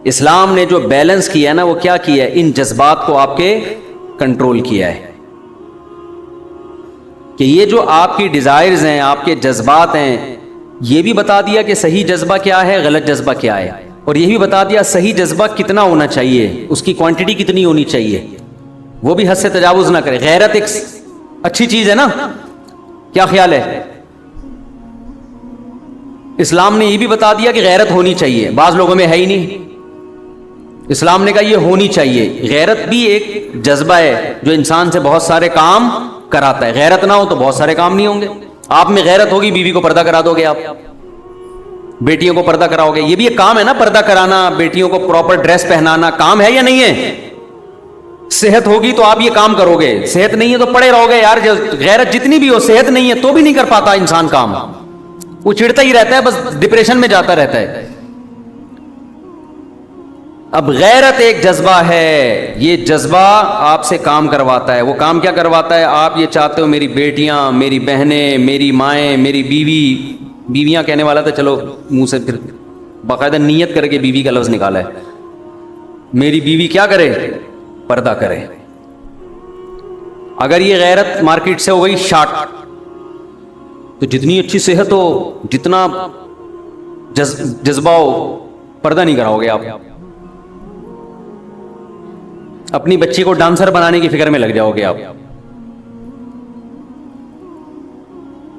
اسلام نے جو بیلنس کیا ہے نا وہ کیا کیا ہے؟ ان جذبات کو آپ کے کنٹرول کیا ہے کہ یہ جو آپ کی ڈیزائرز ہیں، آپ کے جذبات ہیں، یہ بھی بتا دیا کہ صحیح جذبہ کیا ہے، غلط جذبہ کیا ہے، اور یہ بھی بتا دیا صحیح جذبہ کتنا ہونا چاہیے، اس کی کوانٹٹی کتنی ہونی چاہیے، وہ بھی حد سے تجاوز نہ کرے۔ غیرت ایک اچھی چیز ہے نا، کیا خیال ہے؟ اسلام نے یہ بھی بتا دیا کہ غیرت ہونی چاہیے، بعض لوگوں میں ہے ہی نہیں، اسلام نے کہا یہ ہونی چاہیے۔ غیرت بھی ایک جذبہ ہے جو انسان سے بہت سارے کام کراتا ہے، غیرت نہ ہو تو بہت سارے کام نہیں ہوں گے۔ آپ میں غیرت ہوگی، بیوی کو پردہ کرا دو گے، آپ بیٹیوں کو پردہ کراؤ گے، یہ بھی ایک کام ہے نا، پردہ کرانا، بیٹیوں کو پراپر ڈریس پہنانا کام ہے یا نہیں ہے؟ صحت ہوگی تو آپ یہ کام کرو گے، صحت نہیں ہے تو پڑے رہو گے یار۔ غیرت جتنی بھی ہو، صحت نہیں ہے تو بھی نہیں کر پاتا انسان کام، وہ چڑھتا ہی رہتا ہے، بس ڈپریشن میں جاتا رہتا ہے۔ اب غیرت ایک جذبہ ہے، یہ جذبہ آپ سے کام کرواتا ہے۔ وہ کام کیا کرواتا ہے؟ آپ یہ چاہتے ہو میری بیٹیاں، میری بہنیں، میری مائیں، میری بیوی، بیویاں کہنے والا تھا، چلو منہ سے پھر باقاعدہ نیت کر کے بیوی کا لفظ نکالا ہے، میری بیوی کیا کرے؟ پردہ کرے۔ اگر یہ غیرت مارکیٹ سے ہو گئی شارٹ، تو جتنی اچھی صحت ہو، جتنا جذبہ ہو، پردہ نہیں کراؤ گے آپ۔ اپنی بچی کو ڈانسر بنانے کی فکر میں لگ جاؤ گے آپ۔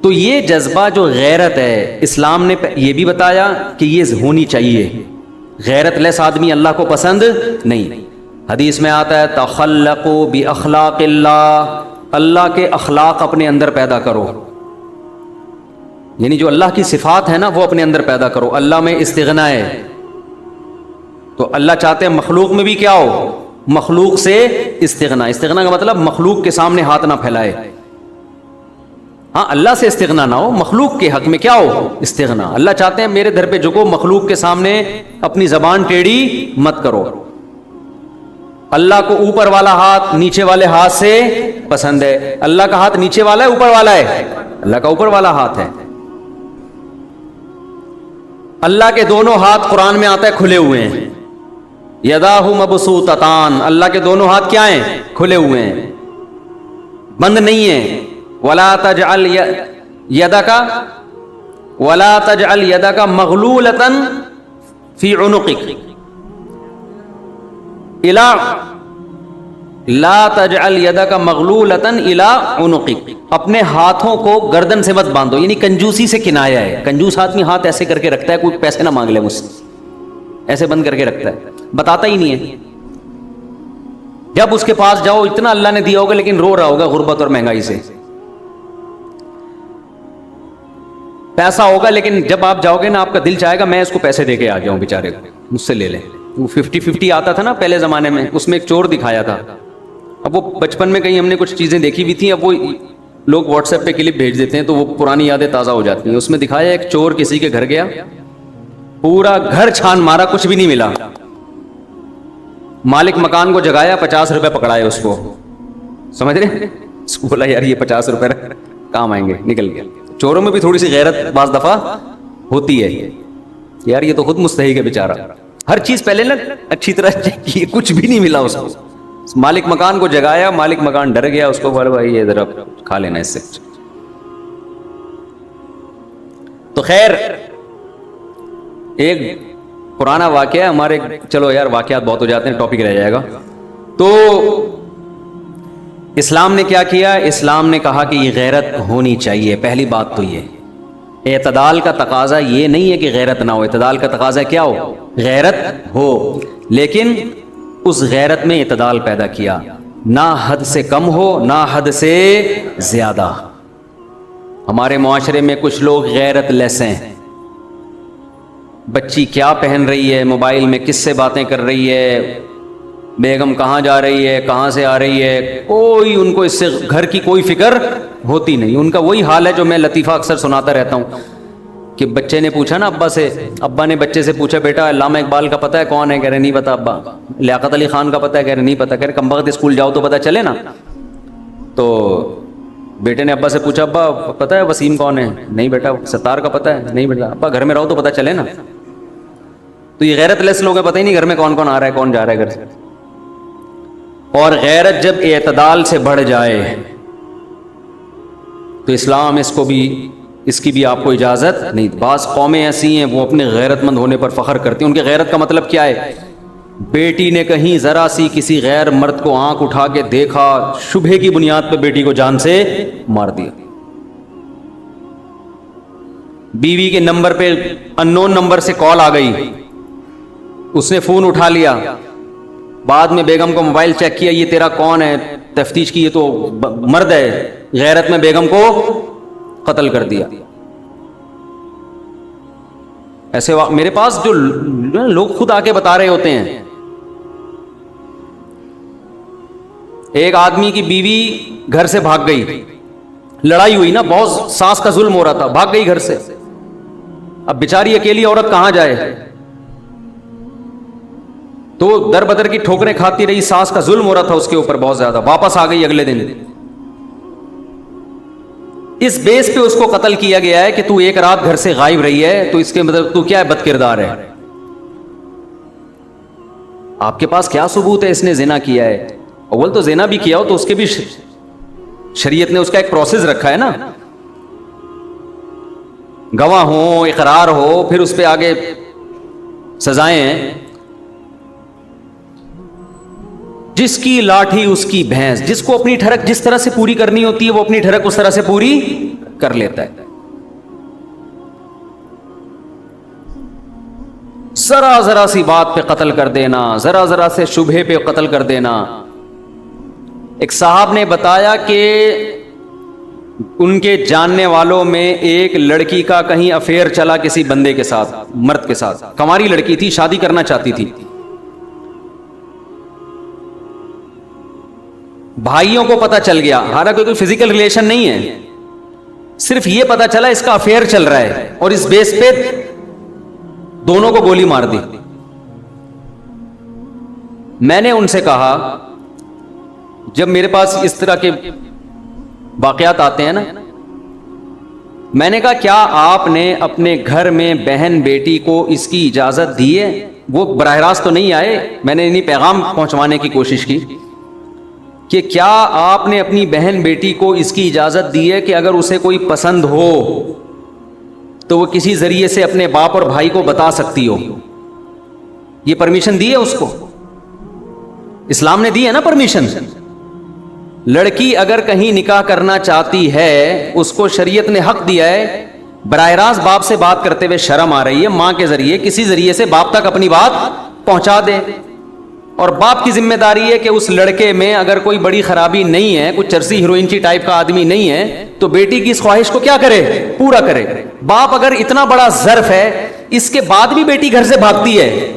تو یہ جذبہ جو غیرت ہے، اسلام نے یہ بھی بتایا کہ یہ ہونی چاہیے۔ غیرت لیس آدمی اللہ کو پسند نہیں۔ حدیث میں آتا ہے تخلقوا باخلاق اللہ، اللہ کے اخلاق اپنے اندر پیدا کرو، یعنی جو اللہ کی صفات ہے نا وہ اپنے اندر پیدا کرو۔ اللہ میں استغنا ہے، تو اللہ چاہتے ہیں مخلوق میں بھی کیا ہو؟ مخلوق سے استغنا۔ استغنا کا مطلب مخلوق کے سامنے ہاتھ نہ پھیلائے۔ ہاں، اللہ سے استغنا نہ ہو، مخلوق کے حق میں کیا ہو؟ استغنا۔ اللہ چاہتے ہیں میرے در پہ جھکو، مخلوق کے سامنے اپنی زبان ٹیڑھی مت کرو۔ اللہ کو اوپر والا ہاتھ نیچے والے ہاتھ سے پسند ہے۔ اللہ کا ہاتھ نیچے والا ہے اوپر والا ہے؟ اللہ کا اوپر والا ہاتھ ہے۔ اللہ کے دونوں ہاتھ قرآن میں آتا ہے کھلے ہوئے ہیں، یداہ مبسوطتان، اللہ کے دونوں ہاتھ کیا ہیں؟ کھلے ہوئے ہیں، بند نہیں ہیں۔ ولا تجعل یدک مغلولۃ فی عنقک، لا تجعل یدک مغلولۃ الی عنقک، اپنے ہاتھوں کو گردن سے مت باندھو، یعنی کنجوسی سے کنایا ہے۔ کنجوس آدمی ہاتھ ایسے کر کے رکھتا ہے، کوئی پیسے نہ مانگ لے مجھ سے، ایسے بند کر کے رکھتا ہے، بتاتا ہی نہیں ہے۔ جب اس کے پاس جاؤ اتنا اللہ نے دیا ہوگا لیکن رو رہا ہوگا غربت اور مہنگائی سے، پیسہ ہوگا لیکن جب آپ جاؤ گے نا آپ کا دل چاہے گا میں اس کو پیسے دے کے آ جاؤں، بیچارے کو مجھ سے لے لیں۔ وہ 50-50 آتا تھا نا پہلے زمانے میں، اس میں ایک چور دکھایا تھا۔ اب وہ بچپن میں کہیں ہم نے کچھ چیزیں دیکھی بھی تھیں، اب وہ لوگ واٹس ایپ پہ کلپ بھیج دیتے ہیں تو وہ پرانی یادیں تازہ ہو جاتی ہیں۔ اس میں دکھایا ایک چور کسی کے گھر گیا، پورا گھر چھان مارا، کچھ بھی نہیں ملا۔ مالک مکان کو جگایا، 50 روپے پکڑائے اس کو، سمجھ رہے؟ اس کو بولا یار یہ 50 روپے کام آئیں گے، نکل گیا۔ چوروں میں بھی تھوڑی سی غیرت بعض دفعہ ہوتی ہے، یار یہ تو خود مستحق ہے بیچارہ، ہر چیز پہلے نا اچھی طرح چیک کی، کچھ بھی نہیں ملا اس کو۔ مالک مکان کو جگایا، مالک مکان ڈر گیا، اس کو بولا بھائی یہ ذرا کھا لینا اس سے۔ تو خیر ایک پرانا واقعہ ہمارے، چلو یار واقعات بہت ہو جاتے ہیں، ٹاپک رہ جائے گا۔ تو اسلام نے کیا کیا؟ اسلام نے کہا کہ یہ غیرت ہونی چاہیے۔ پہلی بات تو یہ اعتدال کا تقاضا یہ نہیں ہے کہ غیرت نہ ہو، اعتدال کا تقاضا کیا ہو؟ غیرت ہو، لیکن اس غیرت میں اعتدال پیدا کیا، نہ حد سے کم ہو نہ حد سے زیادہ۔ ہمارے معاشرے میں کچھ لوگ غیرت لیس ہیں، بچی کیا پہن رہی ہے، موبائل میں کس سے باتیں کر رہی ہے، بیگم کہاں جا رہی ہے، کہاں سے آ رہی ہے، کوئی ان کو اس سے گھر کی کوئی فکر ہوتی نہیں۔ ان کا وہی حال ہے جو میں لطیفہ اکثر سناتا رہتا ہوں کہ بچے نے پوچھا نا ابا سے، ابا نے بچے سے پوچھا بیٹا علامہ اقبال کا پتہ ہے کون ہے؟ کہہ رہے نہیں پتا ابا۔ لیاقت علی خان کا پتہ ہے؟ کہہ رہے نہیں پتا۔ کہہ رہے کم بخت اسکول جاؤ تو پتہ چلے نا۔ تو بیٹے نے ابا سے پوچھا ابا پتہ ہے وسیم کون ہے؟ نہیں بیٹا۔ ستار کا پتہ ہے؟ نہیں بیٹا۔ ابا گھر میں رہو تو پتہ چلے نا۔ تو تو یہ غیرت لیس لوگ ہیں، پتہ ہی نہیں گھر میں کون کون آ رہا ہے کون جا رہا ہے گھر سے. اور غیرت جب اعتدال سے بڑھ جائے تو اسلام اس کی بھی آپ کو اجازت نہیں. بعض قومیں ایسی ہیں وہ اپنے غیرت مند ہونے پر فخر کرتی ہیں. ان کے غیرت کا مطلب کیا ہے؟ بیٹی نے کہیں ذرا سی کسی غیر مرد کو آنکھ اٹھا کے دیکھا، شبہے کی بنیاد پہ بیٹی کو جان سے مار دیا. بیوی کے نمبر پہ اننون نمبر سے کال آ گئی، اس نے فون اٹھا لیا، بعد میں بیگم کو موبائل چیک کیا، یہ تیرا کون ہے؟ تفتیش کی، یہ تو مرد ہے. غیرت میں بیگم کو قتل کر دیا. ایسے میرے پاس جو لوگ خود آ کے بتا رہے ہوتے ہیں. ایک آدمی کی بیوی گھر سے بھاگ گئی، لڑائی ہوئی نا، بہت ساس کا ظلم ہو رہا تھا، بھاگ گئی گھر سے. اب بیچاری اکیلی عورت کہاں جائے؟ تو در بدر کی ٹھوکریں کھاتی رہی، ساس کا ظلم ہو رہا تھا اس کے اوپر بہت زیادہ. واپس آ گئی اگلے دن. اس بیس پہ اس کو قتل کیا گیا ہے کہ تو ایک رات گھر سے غائب رہی ہے، تو اس کے مطلب تو کیا ہے؟ بد کردار ہے. آپ کے پاس کیا ثبوت ہے اس نے زنا کیا ہے؟ اول تو زنا بھی کیا ہو تو اس کے بھی شریعت نے اس کا ایک پروسیس رکھا ہے نا، گواہ ہو، اقرار ہو، پھر اس پہ آگے سزائیں ہیں. جس کی لاٹھی اس کی بھینس، جس کو اپنی ٹھڑک جس طرح سے پوری کرنی ہوتی ہے وہ اپنی ٹھڑک اس طرح سے پوری کر لیتا ہے. ذرا ذرا سی بات پہ قتل کر دینا، ذرا ذرا سے شبہے پہ قتل کر دینا. ایک صاحب نے بتایا کہ ان کے جاننے والوں میں ایک لڑکی کا کہیں افیئر چلا کسی بندے کے ساتھ، مرد کے ساتھ. کنواری لڑکی تھی، شادی کرنا چاہتی تھی. بھائیوں کو پتہ چل گیا، حالانکہ کوئی فزیکل ریلیشن نہیں ہے، صرف یہ پتہ چلا اس کا افیئر چل رہا ہے، اور اس بیس پہ دونوں کو گولی مار دی. میں نے ان سے کہا، جب میرے پاس اس طرح کے واقعات آتے ہیں نا، میں نے کہا کیا آپ نے اپنے گھر میں بہن بیٹی کو اس کی اجازت دی ہے؟ وہ براہ راست تو نہیں آئے، میں نے انہیں پیغام پہنچوانے کی کوشش کی کہ کیا آپ نے اپنی بہن بیٹی کو اس کی اجازت دی ہے کہ اگر اسے کوئی پسند ہو تو وہ کسی ذریعے سے اپنے باپ اور بھائی کو بتا سکتی ہو؟ یہ پرمیشن دی ہے اس کو؟ اسلام نے دی ہے نا پرمیشن. لڑکی اگر کہیں نکاح کرنا چاہتی ہے، اس کو شریعت نے حق دیا ہے. براہ راست باپ سے بات کرتے ہوئے شرم آ رہی ہے، ماں کے ذریعے کسی ذریعے سے باپ تک اپنی بات پہنچا دے. اور باپ کی ذمہ داری ہے کہ اس لڑکے میں اگر کوئی بڑی خرابی نہیں ہے، کچھ چرسی ہیروئنچی ٹائپ کا آدمی نہیں ہے، تو بیٹی کی اس خواہش کو کیا کرے؟ پورا کرے. باپ اگر اتنا بڑا ظرف ہے، اس کے بعد بھی بیٹی گھر سے بھاگتی ہے،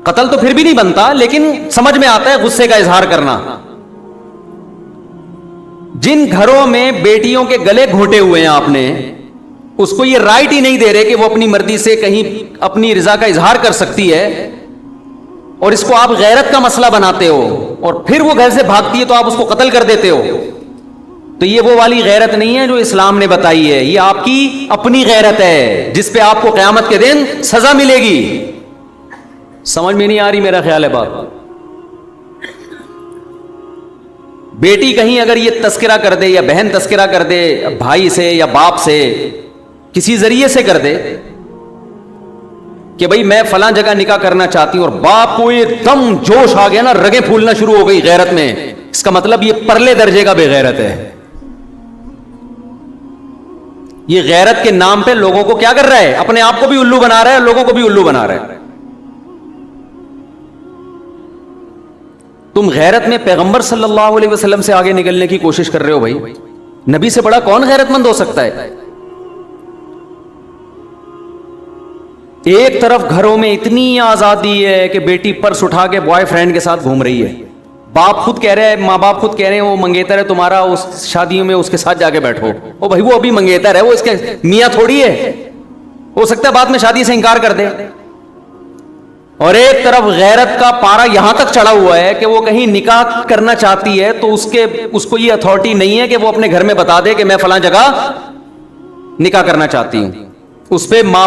قتل تو پھر بھی نہیں بنتا، لیکن سمجھ میں آتا ہے غصے کا اظہار کرنا. جن گھروں میں بیٹیوں کے گلے گھونٹے ہوئے ہیں آپ نے، اس کو یہ رائٹ ہی نہیں دے رہے کہ وہ اپنی مرضی سے کہیں اپنی رضا کا اظہار کر سکتی ہے، اور اس کو آپ غیرت کا مسئلہ بناتے ہو، اور پھر وہ گھر سے بھاگتی ہے تو آپ اس کو قتل کر دیتے ہو. تو یہ وہ والی غیرت نہیں ہے جو اسلام نے بتائی ہے، یہ آپ کی اپنی غیرت ہے جس پہ آپ کو قیامت کے دن سزا ملے گی. سمجھ میں نہیں آ رہی میرا خیال ہے بات. بیٹی کہیں اگر یہ تذکرہ کر دے، یا بہن تذکرہ کر دے بھائی سے یا باپ سے، کسی ذریعے سے کر دے کہ بھئی میں فلاں جگہ نکاح کرنا چاہتی ہوں، اور باپ کو یہ دم جوش آ گیا نا، رگیں پھولنا شروع ہو گئی غیرت میں، اس کا مطلب یہ پرلے درجے کا بے غیرت ہے. یہ غیرت کے نام پہ لوگوں کو کیا کر رہا ہے؟ اپنے آپ کو بھی الو بنا رہا ہے اور لوگوں کو بھی الو بنا رہا ہے. تم غیرت میں پیغمبر صلی اللہ علیہ وسلم سے آگے نکلنے کی کوشش کر رہے ہو. بھائی نبی سے بڑا کون غیرت مند ہو سکتا ہے؟ ایک طرف گھروں میں اتنی آزادی ہے کہ بیٹی پرس اٹھا کے بوائے فرینڈ کے ساتھ گھوم رہی ہے، باپ خود کہہ رہے ہیں، ماں باپ خود کہہ رہے ہیں وہ منگیتر ہے تمہارا، اس شادیوں میں اس کے ساتھ جا کے بیٹھو. او بھائی وہ ابھی منگیتر ہے، وہ اس کے میاں تھوڑی ہے، ہو سکتا ہے بعد میں شادی سے انکار کر دے. اور ایک طرف غیرت کا پارا یہاں تک چڑھا ہوا ہے کہ وہ کہیں نکاح کرنا چاہتی ہے تو اس کو یہ اتھارٹی نہیں ہے کہ وہ اپنے گھر میں بتا دے کہ میں فلاں جگہ نکاح کرنا چاہتی ہوں. اس پہ ماں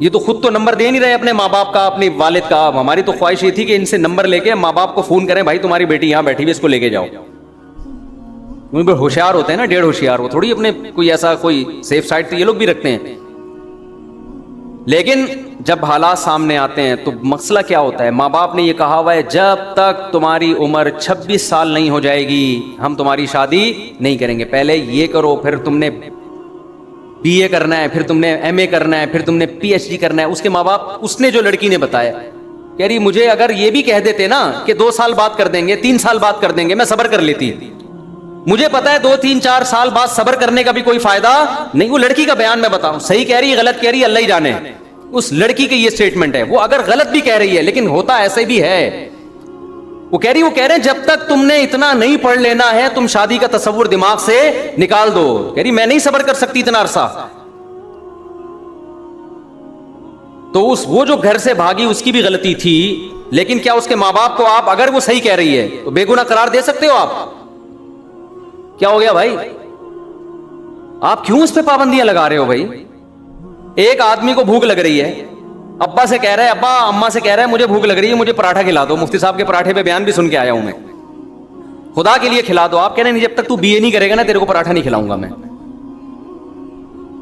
یہ تو خود تو نمبر دے نہیں رہے اپنے ماں باپ کا, اپنے والد کا. ہماری تو خواہش یہ تھی کہ ان سے نمبر لے کے ماں باپ کو فون کریں, بھائی تمہاری بیٹی یہاں بیٹھی ہوئی, اس کو لے کے جاؤ. ہوشیار ہوتے ہیں نا, ڈیڑھ ہوشیار, وہ تھوڑی اپنے کوئی ایسا کوئی سیف سائڈ تو یہ لوگ بھی رکھتے ہیں. لیکن جب حالات سامنے آتے ہیں تو مسئلہ کیا ہوتا ہے؟ ماں باپ نے یہ کہا ہوا ہے جب تک تمہاری عمر 26 سال نہیں ہو جائے گی ہم تمہاری شادی نہیں کریں گے. پہلے یہ کرو, پھر تم نے بی اے کرنا ہے, پھر تم نے ایم اے کرنا ہے, پھر تم نے پی ایچ ڈی کرنا ہے. اس کے ماں باپ, اس نے جو لڑکی نے بتایا, کہہ رہی مجھے اگر یہ بھی کہہ دیتے نا کہ 2 سال بعد کر دیں گے, 3 سال بعد کر دیں گے, میں صبر کر لیتی. مجھے پتا ہے 2 3 4 سال بعد صبر کرنے کا بھی کوئی فائدہ نہیں. وہ لڑکی کا بیان میں بتاؤں, صحیح کہہ رہی ہے غلط کہہ رہی ہے اللہ ہی جانے. اس لڑکی کی یہ سٹیٹمنٹ ہے, وہ اگر غلط بھی کہہ رہی ہے لیکن ہوتا ایسے بھی ہے. وہ کہہ رہے ہیں جب تک تم نے اتنا نہیں پڑھ لینا ہے تم شادی کا تصور دماغ سے نکال دو. کہہ رہی میں نہیں صبر کر سکتی اتنا عرصہ. تو وہ جو گھر سے بھاگی اس کی بھی غلطی تھی, لیکن کیا اس کے ماں باپ کو آپ, اگر وہ صحیح کہہ رہی ہے تو بے گناہ قرار دے سکتے ہو آپ؟ کیا ہو گیا بھائی؟ آپ کیوں اس پہ پابندیاں لگا رہے ہو بھائی؟ ایک آدمی کو بھوک لگ رہی ہے, ابا سے کہہ رہا ہے, ابا اماں سے کہہ رہا ہے مجھے بھوک لگ رہی ہے, مجھے پراٹھا کھلا دو. مفتی صاحب کے پراٹھے پہ بیان بھی سن کے آیا ہوں میں, خدا کے لیے کھلا دو. آپ کہہ رہے ہیں جب تک تو بی اے نہیں کرے گا نا تیرے کو پراٹھا نہیں کھلاؤں گا میں,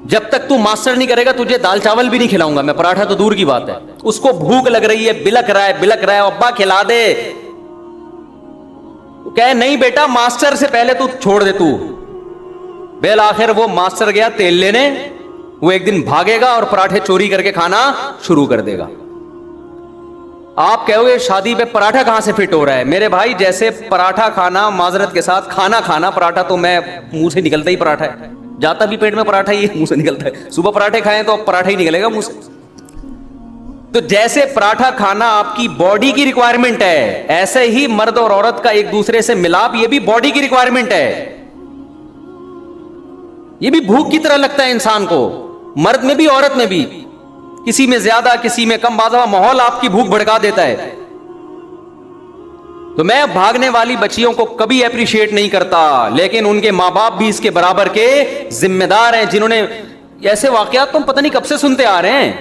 جب تک تو ماسٹر نہیں کرے گا تجھے دال چاول بھی نہیں کھلاؤں گا میں, پراٹھا تو دور کی بات ہے. اس کو بھوک لگ رہی ہے, بلک رہا ہے, ابا کھلا دے. کہے نہیں بیٹا ماسٹر سے پہلے تو چھوڑ دے. تو بالآخر وہ ماسٹر گیا تیل لینے, وہ ایک دن بھاگے گا اور پراٹھے چوری کر کے کھانا شروع کر دے گا. آپ کہو گے شادی پہ پراٹھا کہاں سے فٹ ہو رہا ہے؟ میرے بھائی جیسے پراٹھا کھانا, معذرت کے ساتھ کھانا, پراٹھا تو میں منہ سے نکلتا ہی پراٹھا ہے, جاتا بھی پیٹ میں پراٹھا ہی منہ سے نکلتا ہے. صبح پراٹھے کھائیں تو پراٹھا ہی نکلے گا منہ سے. تو جیسے پراٹھا کھانا آپ کی باڈی کی ریکوائرمنٹ ہے, ایسے ہی مرد اور عورت کا ایک دوسرے سے ملاپ یہ بھی باڈی کی ریکوائرمنٹ ہے. یہ بھی بھوک کی طرح لگتا ہے انسان کو, مرد میں بھی عورت میں بھی, کسی میں زیادہ کسی میں کم. بعض ماحول آپ کی بھوک بھڑکا دیتا ہے. تو میں بھاگنے والی بچیوں کو کبھی اپریشیٹ نہیں کرتا, لیکن ان کے ماں باپ بھی اس کے برابر کے ذمہ دار ہیں, جنہوں نے ایسے واقعات تم پتہ نہیں کب سے سنتے آ رہے ہیں.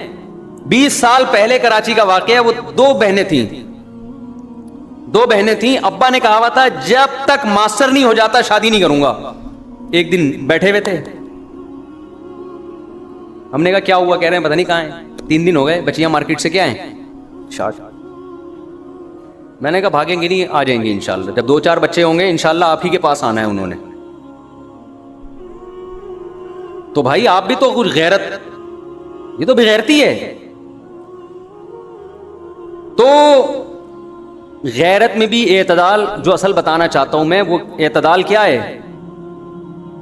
20 سال پہلے کراچی کا واقعہ ہے. وہ 2 بہنیں تھیں, ابا نے کہا ہوا تھا جب تک ماسٹر نہیں ہو جاتا شادی نہیں کروں گا. ایک دن بیٹھے ہوئے تھے, ہم نے کہا کیا ہوا؟ کہہ رہے ہیں پتہ نہیں کہاں ہیں. 3 دن ہو گئے, بچیاں مارکیٹ سے کیا ہیں شارٹ. میں نے کہا بھاگیں گے نہیں, آ جائیں گے انشاءاللہ, جب 2 4 بچے ہوں گے انشاءاللہ آپ ہی کے پاس آنا ہے انہوں نے. تو بھائی آپ بھی تو کچھ غیرت, یہ تو بغیرتی ہے. تو غیرت میں بھی اعتدال, جو اصل بتانا چاہتا ہوں میں وہ اعتدال کیا ہے؟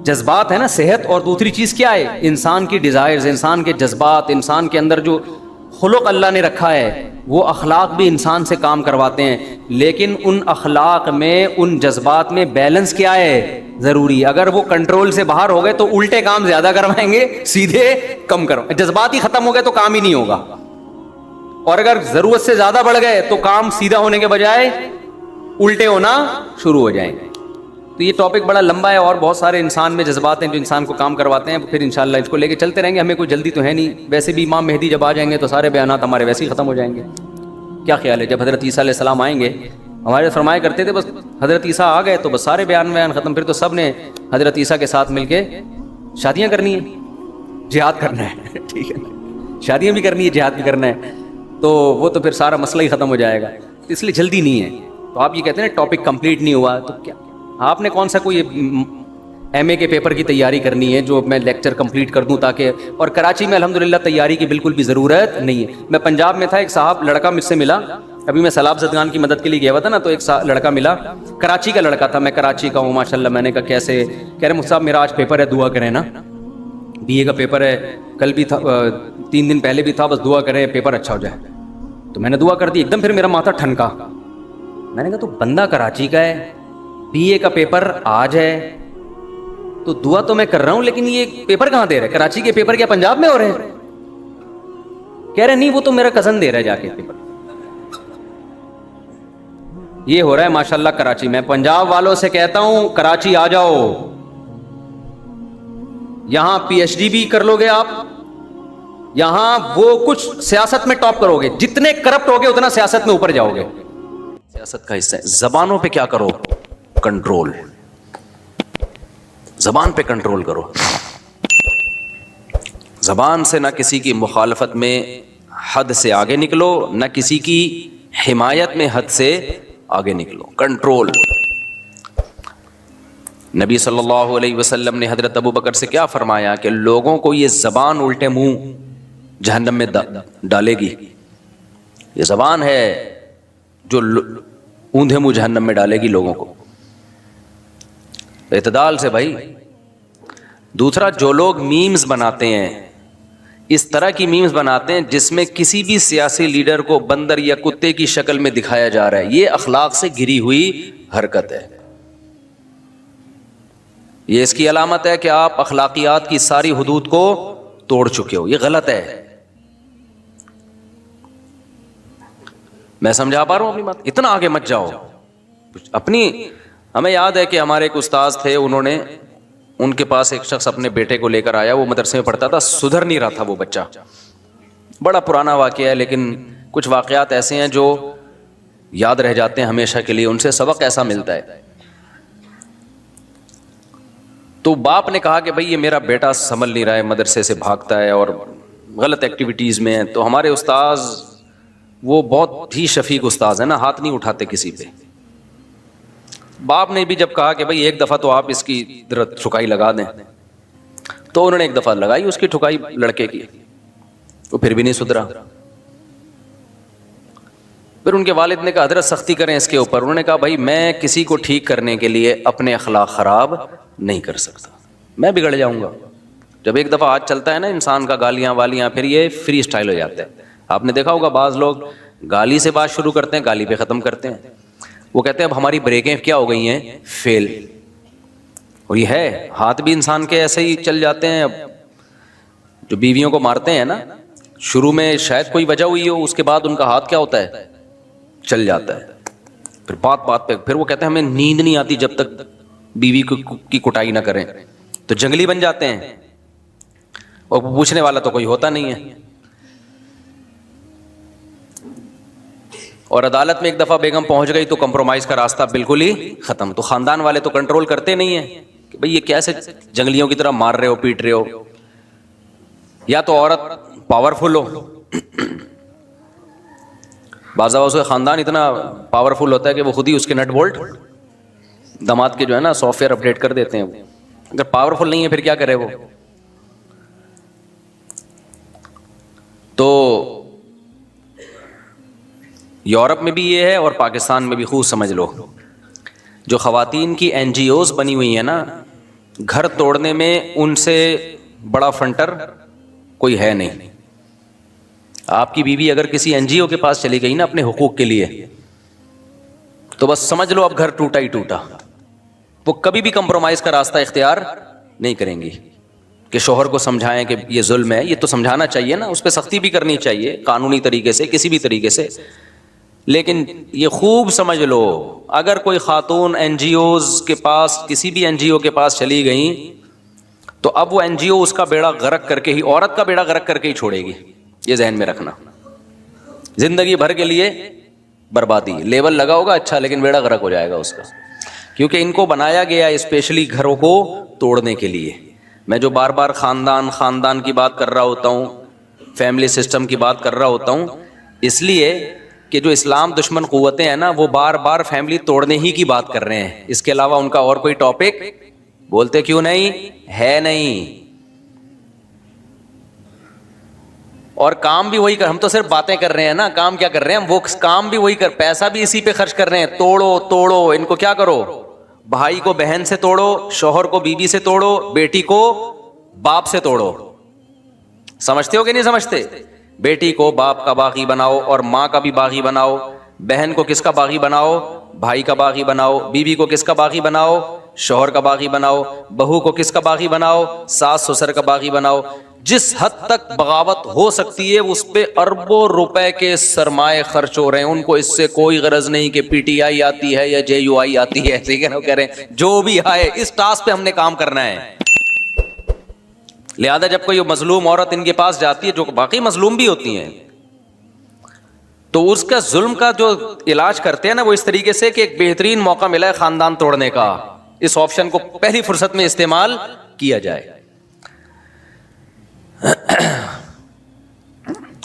جذبات ہے نا, صحت, اور دوسری چیز کیا ہے؟ انسان کی ڈیزائرز, انسان کے جذبات, انسان کے اندر جو خلق اللہ نے رکھا ہے, وہ اخلاق بھی انسان سے کام کرواتے ہیں. لیکن ان اخلاق میں, ان جذبات میں بیلنس کیا ہے؟ ضروری. اگر وہ کنٹرول سے باہر ہو گئے تو الٹے کام زیادہ کروائیں گے, سیدھے کم کروائیں. جذبات ہی ختم ہو گئے تو کام ہی نہیں ہوگا, اور اگر ضرورت سے زیادہ بڑھ گئے تو کام سیدھا ہونے کے بجائے الٹے ہونا شروع ہو جائیں گے. تو یہ ٹاپک بڑا لمبا ہے, اور بہت سارے انسان میں جذبات ہیں جو انسان کو کام کرواتے ہیں. پھر انشاءاللہ اس کو لے کے چلتے رہیں گے, ہمیں کوئی جلدی تو ہے نہیں. ویسے بھی امام مہدی جب آ جائیں گے تو سارے بیانات ہمارے ویسے ہی ختم ہو جائیں گے. کیا خیال ہے؟ جب حضرت عیسیٰ علیہ السلام آئیں گے, ہمارے فرمایا کرتے تھے بس حضرت عیسیٰ آ گئے تو بس سارے بیان ختم. پھر تو سب نے حضرت عیسیٰ کے ساتھ مل کے شادیاں کرنی ہیں, جہاد کرنا ہے. ٹھیک ہے, شادیاں بھی کرنی ہے, جہاد بھی کرنا ہے, تو وہ تو پھر سارا مسئلہ ہی ختم ہو جائے گا. اس لیے جلدی نہیں ہے. تو آپ یہ کہتے ہیں نا ٹاپک کمپلیٹ نہیں ہوا, تو کیا آپ نے کون سا کوئی ایم اے کے پیپر کی تیاری کرنی ہے جو میں لیکچر کمپلیٹ کر دوں تاکہ. اور کراچی میں الحمدللہ تیاری کی بالکل بھی ضرورت نہیں ہے. میں پنجاب میں تھا, ایک صاحب لڑکا مجھ سے ملا, ابھی میں سیلاب زدگان کی مدد کے لیے گیا ہوا تھا نا, تو ایک لڑکا ملا, کراچی کا لڑکا تھا. میں کراچی کا ہوں ماشاءاللہ. میں نے کہا کیسے؟ کہہ رہے مجھ صاحب میرا آج پیپر ہے, دعا کریں نا. بی اے کا پیپر ہے, کل بھی تھا, 3 دن پہلے بھی تھا, بس دعا کریں پیپر اچھا ہو جائے. تو میں نے دعا کر دی. ایک دم پھر میرا ماتھا ٹھنکا. میں نے کہا تو بندہ کراچی کا ہے, بی اے کا پیپر آج ہے, تو دعا تو میں کر رہا ہوں, لیکن یہ پیپر کہاں دے رہے؟ کراچی کے پیپر کیا پنجاب میں ہو رہے ہیں؟ کہہ رہے نہیں وہ تو میرا کزن دے رہا ہے جا کے پیپر. یہ ہو رہا ہے ماشاءاللہ کراچی میں. پنجاب والوں سے کہتا ہوں کراچی آ جاؤ, یہاں پی ایچ ڈی بھی کر لو گے آپ, یہاں وہ کچھ سیاست میں ٹاپ کرو گے، جتنے کرپٹ ہوگے اتنا سیاست میں اوپر جاؤ گے. سیاست کا حصہ ہے. زبانوں پہ کیا کرو؟ کنٹرول. زبان پہ کنٹرول کرو. زبان سے نہ کسی کی مخالفت میں حد سے آگے نکلو، نہ کسی کی حمایت میں حد سے آگے نکلو. کنٹرول. نبی صلی اللہ علیہ وسلم نے حضرت ابو بکر سے کیا فرمایا کہ لوگوں کو یہ زبان الٹے منہ جہنم میں ڈالے گی. یہ زبان ہے جو اوندھے منہ جہنم میں ڈالے گی لوگوں کو. اعتدال سے بھائی. دوسرا، جو لوگ میمز بناتے ہیں، اس طرح کی میمز بناتے ہیں جس میں کسی بھی سیاسی لیڈر کو بندر یا کتے کی شکل میں دکھایا جا رہا ہے، یہ اخلاق سے گری ہوئی حرکت ہے. یہ اس کی علامت ہے کہ آپ اخلاقیات کی ساری حدود کو توڑ چکے ہو. یہ غلط ہے. میں سمجھا پا رہا ہوں اپنی بات؟ اتنا آگے مت جاؤ. ہمیں یاد ہے کہ ہمارے ایک استاذ تھے، ان کے پاس ایک شخص اپنے بیٹے کو لے کر آیا. وہ مدرسے میں پڑھتا تھا، سدھر نہیں رہا تھا وہ بچہ. بڑا پرانا واقعہ ہے، لیکن کچھ واقعات ایسے ہیں جو یاد رہ جاتے ہیں ہمیشہ کے لیے. ان سے سبق ایسا ملتا ہے. تو باپ نے کہا کہ بھئی یہ میرا بیٹا سنبھل نہیں رہا ہے، مدرسے سے بھاگتا ہے اور غلط ایکٹیویٹیز میں ہے. تو ہمارے استاذ وہ بہت ہی شفیق استاذ ہے نا، ہاتھ نہیں اٹھاتے کسی پہ. باپ نے بھی جب کہا کہ بھئی ایک دفعہ تو آپ اس کی ٹھکائی لگا دیں، تو انہوں نے ایک دفعہ لگائی اس کی ٹھکائی لڑکے کی. وہ پھر بھی نہیں سدھرا. پھر ان کے والد نے کہا حضرت سختی کریں اس کے اوپر. انہوں نے کہا بھائی میں کسی کو ٹھیک کرنے کے لیے اپنے اخلاق خراب نہیں کر سکتا، میں بگڑ جاؤں گا. جب ایک دفعہ ہاتھ چلتا ہے نا انسان کا، گالیاں والیاں، پھر یہ فری اسٹائل ہو جاتا ہے. آپ نے دیکھا ہوگا بعض لوگ گالی سے بات شروع کرتے ہیں، گالی پہ ختم کرتے ہیں. وہ کہتے ہیں اب ہماری بریکیں کیا ہو گئی ہیں؟ فیل. اور یہ ہے، ہاتھ بھی انسان کے ایسے ہی چل جاتے ہیں. اب جو بیویوں کو مارتے ہیں نا، شروع میں شاید کوئی وجہ ہوئی ہو، اس کے بعد ان کا ہاتھ کیا ہوتا ہے؟ چل جاتا ہے. پھر بات بات پہ پھر وہ کہتے ہیں ہمیں نیند نہیں آتی جب تک بیوی کی کٹائی نہ کریں. تو جنگلی بن جاتے ہیں، اور پوچھنے والا تو کوئی ہوتا نہیں ہے. اور عدالت میں ایک دفعہ بیگم پہنچ گئی تو کمپرومائز کا راستہ بالکل ہی ختم. تو خاندان والے تو کنٹرول کرتے نہیں ہیں کہ بھئی یہ کیسے جنگلیوں کی طرح مار رہے ہو، پیٹ رہے ہو. یا تو عورت پاورفل ہو. بعض اوقات کا خاندان اتنا پاورفل ہوتا ہے کہ وہ خود ہی اس کے نٹ بولٹ داماد کے جو ہے نا سافٹ ویئر اپڈیٹ کر دیتے ہیں. اگر پاورفل نہیں ہے پھر کیا کرے وہ؟ تو یورپ میں بھی یہ ہے اور پاکستان میں بھی. خوب سمجھ لو، جو خواتین کی این جی اوز بنی ہوئی ہیں نا، گھر توڑنے میں ان سے بڑا فنٹر کوئی ہے نہیں. آپ کی بیوی اگر کسی این جی او کے پاس چلی گئی نا اپنے حقوق کے لیے، تو بس سمجھ لو اب گھر ٹوٹا ہی ٹوٹا. وہ کبھی بھی کمپرومائز کا راستہ اختیار نہیں کریں گی کہ شوہر کو سمجھائیں کہ یہ ظلم ہے. یہ تو سمجھانا چاہیے نا، اس پہ سختی بھی کرنی چاہیے قانونی طریقے سے، کسی بھی طریقے سے. لیکن یہ خوب سمجھ لو، اگر کوئی خاتون این جی اوز کے پاس، کسی بھی این جی او کے پاس چلی گئیں، تو اب وہ این جی او اس کا بیڑا غرق کر کے ہی، عورت کا بیڑا غرق کر کے ہی چھوڑے گی. یہ ذہن میں رکھنا. زندگی بھر کے لیے بربادی. لیبل لگا ہوگا اچھا، لیکن بیڑا غرق ہو جائے گا اس کا. کیونکہ ان کو بنایا گیا اسپیشلی گھروں کو توڑنے کے لیے. میں جو بار بار خاندان کی بات کر رہا ہوتا ہوں، فیملی سسٹم کی بات کر رہا ہوتا ہوں، اس لیے کہ جو اسلام دشمن قوتیں ہیں نا، وہ بار بار فیملی توڑنے ہی کی بات کر رہے ہیں. اس کے علاوہ ان کا اور کوئی ٹاپک بولتے کیوں نہیں ہے؟ نہیں. اور کام بھی وہی ہم تو صرف باتیں کر رہے ہیں نا، کام کیا کر رہے ہیں ہم؟ وہ کام بھی وہی پیسہ بھی اسی پہ خرچ کر رہے ہیں. توڑو ان کو. کیا کرو؟ بھائی کو بہن سے توڑو، شوہر کو بیوی سے توڑو، بیٹی کو باپ سے توڑو. سمجھتے ہو کہ نہیں سمجھتے؟ بیٹی کو باپ کا باغی بناؤ اور ماں کا بھی باغی بناؤ. بہن کو کس کا باغی بناؤ؟ بھائی کا باغی بناؤ. بیوی کو کس کا باغی بناؤ؟ شوہر کا باغی بناؤ. بہو کو کس کا باغی بناؤ؟ ساس سسر کا باغی بناؤ. جس حد تک بغاوت ہو سکتی ہے اس پہ اربوں روپے کے سرمائے خرچ ہو رہے ہیں. ان کو اس سے کوئی غرض نہیں کہ پی ٹی آئی آتی ہے یا جے یو آئی آتی ہے. ٹھیک ہے نا؟ وہ کہہ رہے ہیں جو بھی آئے اس ٹاسک پہ ہم نے کام کرنا ہے. لہذا جب کوئی مظلوم عورت ان کے پاس جاتی ہے، جو باقی مظلوم بھی ہوتی ہیں، تو اس کا ظلم کا جو علاج کرتے ہیں نا، وہ اس طریقے سے کہ ایک بہترین موقع ملا ہے خاندان توڑنے کا، اس آپشن کو پہلی فرصت میں استعمال کیا جائے۔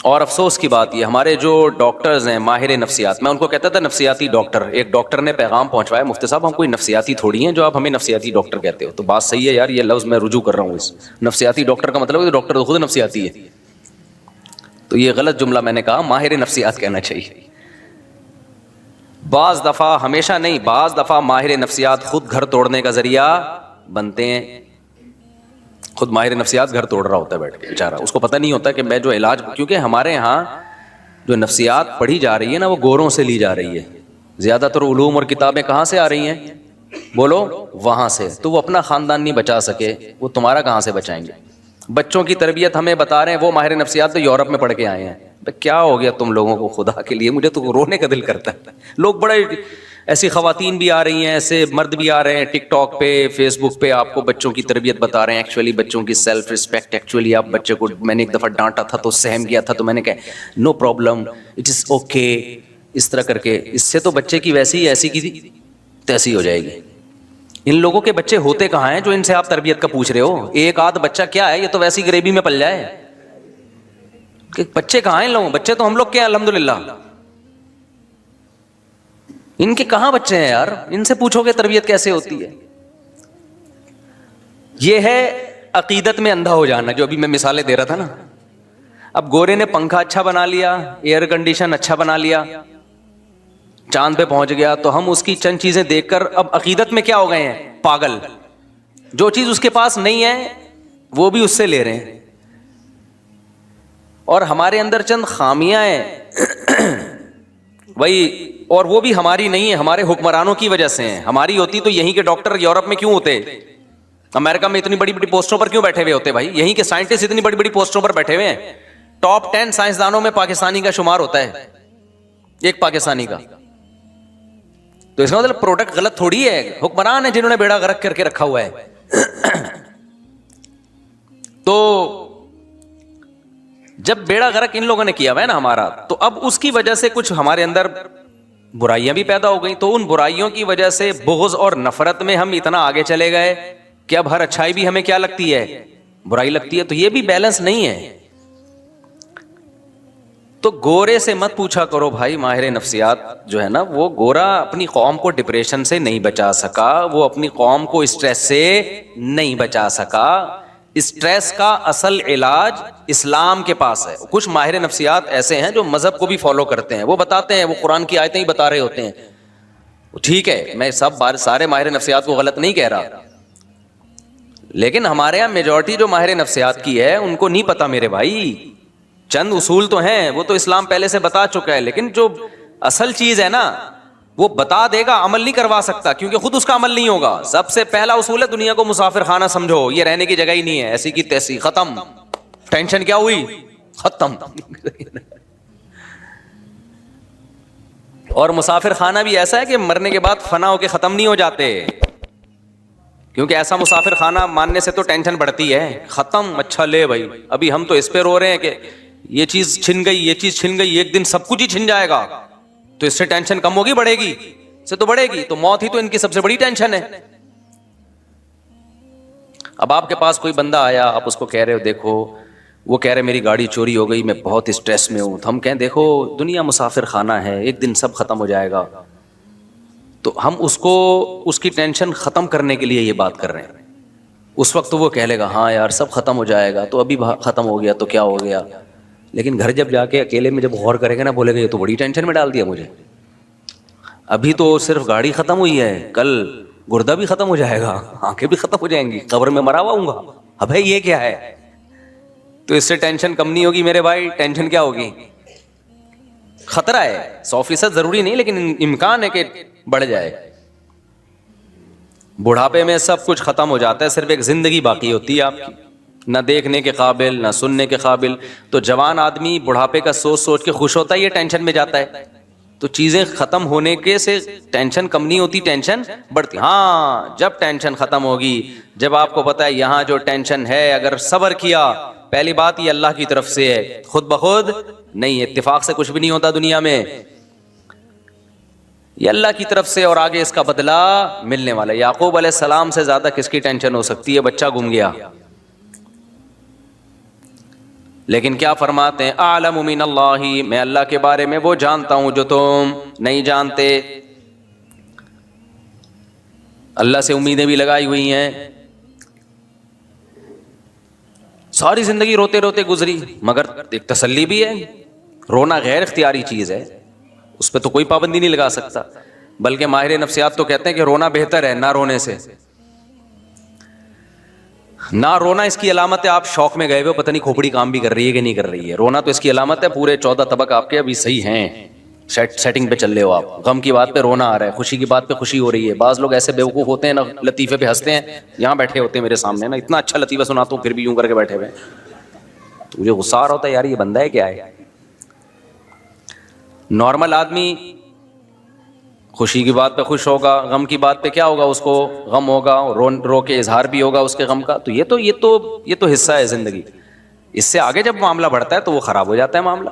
اور افسوس کی بات یہ، ہمارے جو ڈاکٹرز ہیں ماہر نفسیات، میں ان کو کہتا تھا نفسیاتی ڈاکٹر، ایک ڈاکٹر نے پیغام پہنچوایا، مفتی صاحب ہم کوئی نفسیاتی تھوڑی ہیں جو آپ ہمیں نفسیاتی ڈاکٹر کہتے ہو۔ تو بات صحیح ہے یار، یہ لفظ میں رجوع کر رہا ہوں، اس نفسیاتی ڈاکٹر کا مطلب ہے ڈاکٹر تو خود نفسیاتی ہے، تو یہ غلط جملہ میں نے کہا، ماہر نفسیات کہنا چاہیے۔ بعض دفعہ، ہمیشہ نہیں، بعض دفعہ ماہر نفسیات خود گھر توڑنے کا ذریعہ بنتے ہیں۔ خود ماہر نفسیات گھر توڑ رہا ہوتا ہے بیٹھ کے بیچارہ، اس کو پتہ نہیں ہوتا کہ میں جو علاج، کیونکہ ہمارے یہاں جو نفسیات پڑھی جا رہی ہے نا، وہ گوروں سے لی جا رہی ہے، زیادہ تر علوم اور کتابیں کہاں سے آ رہی ہیں؟ بولو، وہاں سے۔ تو وہ اپنا خاندان نہیں بچا سکے، وہ تمہارا کہاں سے بچائیں گے؟ بچوں کی تربیت ہمیں بتا رہے ہیں وہ ماہر نفسیات تو یورپ میں پڑھ کے آئے ہیں۔ کیا ہو گیا تم لوگوں کو خدا کے لیے؟ مجھے تو رونے کا دل کرتا ہے۔ لوگ بڑے، ایسی خواتین بھی آ رہی ہیں، ایسے مرد بھی آ رہے ہیں ٹک ٹاک پہ، فیس بک پہ، آپ کو بچوں کی تربیت بتا رہے ہیں، ایکچولی بچوں کی سیلف رسپیکٹ، ایکچولی آپ بچے کو، میں نے ایک دفعہ ڈانٹا تھا تو سہم گیا تھا، تو میں نے کہا no problem, it is okay, اس طرح کر کے، اس سے تو بچے کی ویسی ایسی کی تیسی ہو جائے گی۔ ان لوگوں کے بچے ہوتے کہاں ہیں جو ان سے آپ تربیت کا پوچھ رہے ہو؟ ایک آدھ بچہ کیا ہے، یہ تو ویسی غریبی میں پل جائے کہ بچے کہاں ہیں ان لوگوں؟ بچے تو ہم لوگ کے ہیں الحمدللہ، ان کے کہاں بچے ہیں یار؟ ان سے پوچھو کہ تربیت کیسے ہوتی ہے۔ یہ ہے عقیدت میں اندھا ہو جانا، جو ابھی میں مثالیں دے رہا تھا نا۔ اب گورے نے پنکھا اچھا بنا لیا، ایئر کنڈیشن اچھا بنا لیا، چاند پہ پہنچ گیا، تو ہم اس کی چند چیزیں دیکھ کر اب عقیدت میں کیا ہو گئے ہیں؟ پاگل۔ جو چیز اس کے پاس نہیں ہے وہ بھی اس سے لے رہے ہیں، اور ہمارے اندر چند خامیاں ہیں وہی، اور وہ بھی ہماری نہیں ہے، ہمارے حکمرانوں کی وجہ سے ہیں۔ ہماری ہوتی تو یہیں کے ڈاکٹر یورپ میں کیوں ہوتے؟ امریکہ میں اتنی بڑی بڑی پوسٹوں پر کیوں بیٹھے ہوئے ہوتے بھائی؟ یہیں کے سائنٹسٹ اتنی بڑی بڑی پوسٹوں پر بیٹھے ہوئے ہیں، ٹاپ 10 سائنسدانوں میں پاکستانی کا شمار ہوتا ہے، ایک پاکستانی کا۔ تو اس کا مطلب پروڈکٹ غلط تھوڑی ہے، حکمران ہیں جنہوں نے بیڑا غرق کر کے رکھا ہوا ہے۔ تو جب بیڑا غرق ان لوگوں نے کیا ہوا ہے نا ہمارا، تو اب اس کی وجہ سے کچھ ہمارے اندر برائیاں بھی پیدا ہو گئیں، تو ان برائیوں کی وجہ سے بغض اور نفرت میں ہم اتنا آگے چلے گئے کہ اب ہر اچھائی بھی ہمیں کیا لگتی ہے؟ برائی لگتی ہے۔ تو یہ بھی بیلنس نہیں ہے۔ تو گورے سے مت پوچھا کرو بھائی، ماہر نفسیات جو ہے نا، وہ گورا اپنی قوم کو ڈپریشن سے نہیں بچا سکا، وہ اپنی قوم کو اسٹریس سے نہیں بچا سکا۔ اسٹریس کا اصل علاج اسلام کے پاس ہے۔ کچھ ماہر نفسیات ایسے ہیں جو مذہب کو بھی فالو کرتے ہیں، وہ بتاتے ہیں، وہ قرآن کی آیتیں ہی بتا رہے ہوتے ہیں۔ ٹھیک ہے، میں سارے ماہر نفسیات کو غلط نہیں کہہ رہا، لیکن ہمارے یہاں میجورٹی جو ماہر نفسیات کی ہے ان کو نہیں پتا میرے بھائی۔ چند اصول تو ہیں، وہ تو اسلام پہلے سے بتا چکا ہے، لیکن جو اصل چیز ہے نا وہ بتا دے گا، عمل نہیں کروا سکتا کیونکہ خود اس کا عمل نہیں ہوگا۔ سب سے پہلا اصول ہے دنیا کو مسافر خانہ سمجھو، یہ رہنے کی جگہ ہی نہیں ہے، ایسی کی تیسی، ختم۔ ٹینشن کیا ہوئی؟ ختم۔ اور مسافر خانہ بھی ایسا ہے کہ مرنے کے بعد فنا ہو کے ختم نہیں ہو جاتے، کیونکہ ایسا مسافر خانہ ماننے سے تو ٹینشن بڑھتی ہے۔ ختم، اچھا لے بھائی، ابھی ہم تو اس پہ رو رہے ہیں کہ یہ چیز چھن گئی، یہ چیز چھن گئی، ایک دن سب کچھ ہی چھن جائے گا، تو اس سے ٹینشن کم ہوگی بڑھے گی؟ سے تو بڑھے گی۔ تو موت ہی تو ان کی سب سے بڑی ٹینشن ہے۔ اب آپ کے پاس کوئی بندہ آیا، آپ اس کو کہہ رہے ہو دیکھو، وہ کہہ رہے میری گاڑی چوری ہو گئی، میں بہت اسٹریس میں ہوں، تو ہم کہیں دیکھو دنیا مسافر خانہ ہے، ایک دن سب ختم ہو جائے گا، تو ہم اس کو اس کی ٹینشن ختم کرنے کے لیے یہ بات کر رہے ہیں۔ اس وقت تو وہ کہہ لے گا ہاں یار سب ختم ہو جائے گا، تو ابھی ختم ہو گیا تو کیا ہو گیا، لیکن گھر جب جا کے اکیلے میں جب غور کرے گا نا، بولے گا یہ تو بڑی ٹینشن میں ڈال دیا مجھے، ابھی تو صرف گاڑی ختم ہوئی ہے، کل گردہ بھی ختم ہو جائے گا، آنکھیں بھی ختم ہو جائیں گی، قبر میں مرا ہوا ہوں گا، ابے یہ کیا ہے؟ تو اس سے ٹینشن کم نہیں ہوگی میرے بھائی، ٹینشن کیا ہوگی؟ خطرہ ہے، 100% ضروری نہیں لیکن امکان ہے کہ بڑھ جائے۔ بڑھاپے میں سب کچھ ختم ہو جاتا ہے، صرف ایک زندگی باقی ہوتی ہے آپ کی، نہ دیکھنے کے قابل نہ سننے کے قابل۔ تو جوان آدمی بڑھاپے کا سوچ سوچ کے خوش ہوتا ہے، یہ ٹینشن میں جاتا ہے۔ تو چیزیں ختم ہونے کے سے ٹینشن کم نہیں ہوتی, ٹینشن بڑھتی. ہاں جب ٹینشن ختم ہوگی, جب آپ کو پتا ہے یہاں جو ٹینشن ہے اگر صبر کیا, پہلی بات یہ اللہ کی طرف سے ہے, خود بخود نہیں, اتفاق سے کچھ بھی نہیں ہوتا دنیا میں, یہ اللہ کی طرف سے, اور آگے اس کا بدلہ ملنے والا ہے. یعقوب علیہ السلام سے زیادہ کس کی ٹینشن ہو سکتی ہے؟ بچہ گم گیا, لیکن کیا فرماتے ہیں, اعلم من اللہ, میں اللہ کے بارے میں وہ جانتا ہوں جو تم نہیں جانتے. اللہ سے امیدیں بھی لگائی ہوئی ہیں, ساری زندگی روتے روتے گزری, مگر ایک تسلی بھی ہے, رونا غیر اختیاری چیز ہے, اس پہ تو کوئی پابندی نہیں لگا سکتا, بلکہ ماہر نفسیات تو کہتے ہیں کہ رونا بہتر ہے نہ رونے سے. نہ رونا اس کی علامت ہے آپ شوق میں گئے ہوئے, پتہ نہیں کھوپڑی کام بھی کر رہی ہے کہ نہیں کر رہی ہے. رونا تو اس کی علامت ہے پورے 14 طبق آپ کے ابھی صحیح ہیں, سیٹنگ پہ چل رہے ہو آپ. غم کی بات پہ رونا آ رہا ہے, خوشی کی بات پہ خوشی ہو رہی ہے. بعض لوگ ایسے بیوقوف ہوتے ہیں نا, لطیفے پہ ہنستے ہیں, یہاں بیٹھے ہوتے ہیں میرے سامنے نا, اتنا اچھا لطیفہ سناتا ہوں پھر بھی یوں کر کے بیٹھے ہوئے, تو مجھے غصہ آ رہا ہوتا ہے یار یہ بندہ ہے کیا ہے. نارمل آدمی خوشی کی بات پہ خوش ہوگا, غم کی بات پہ کیا ہوگا, اس کو غم ہوگا, رو کے اظہار بھی ہوگا اس کے غم کا. تو یہ تو حصہ ہے زندگی. اس سے آگے جب معاملہ بڑھتا ہے تو وہ خراب ہو جاتا ہے معاملہ,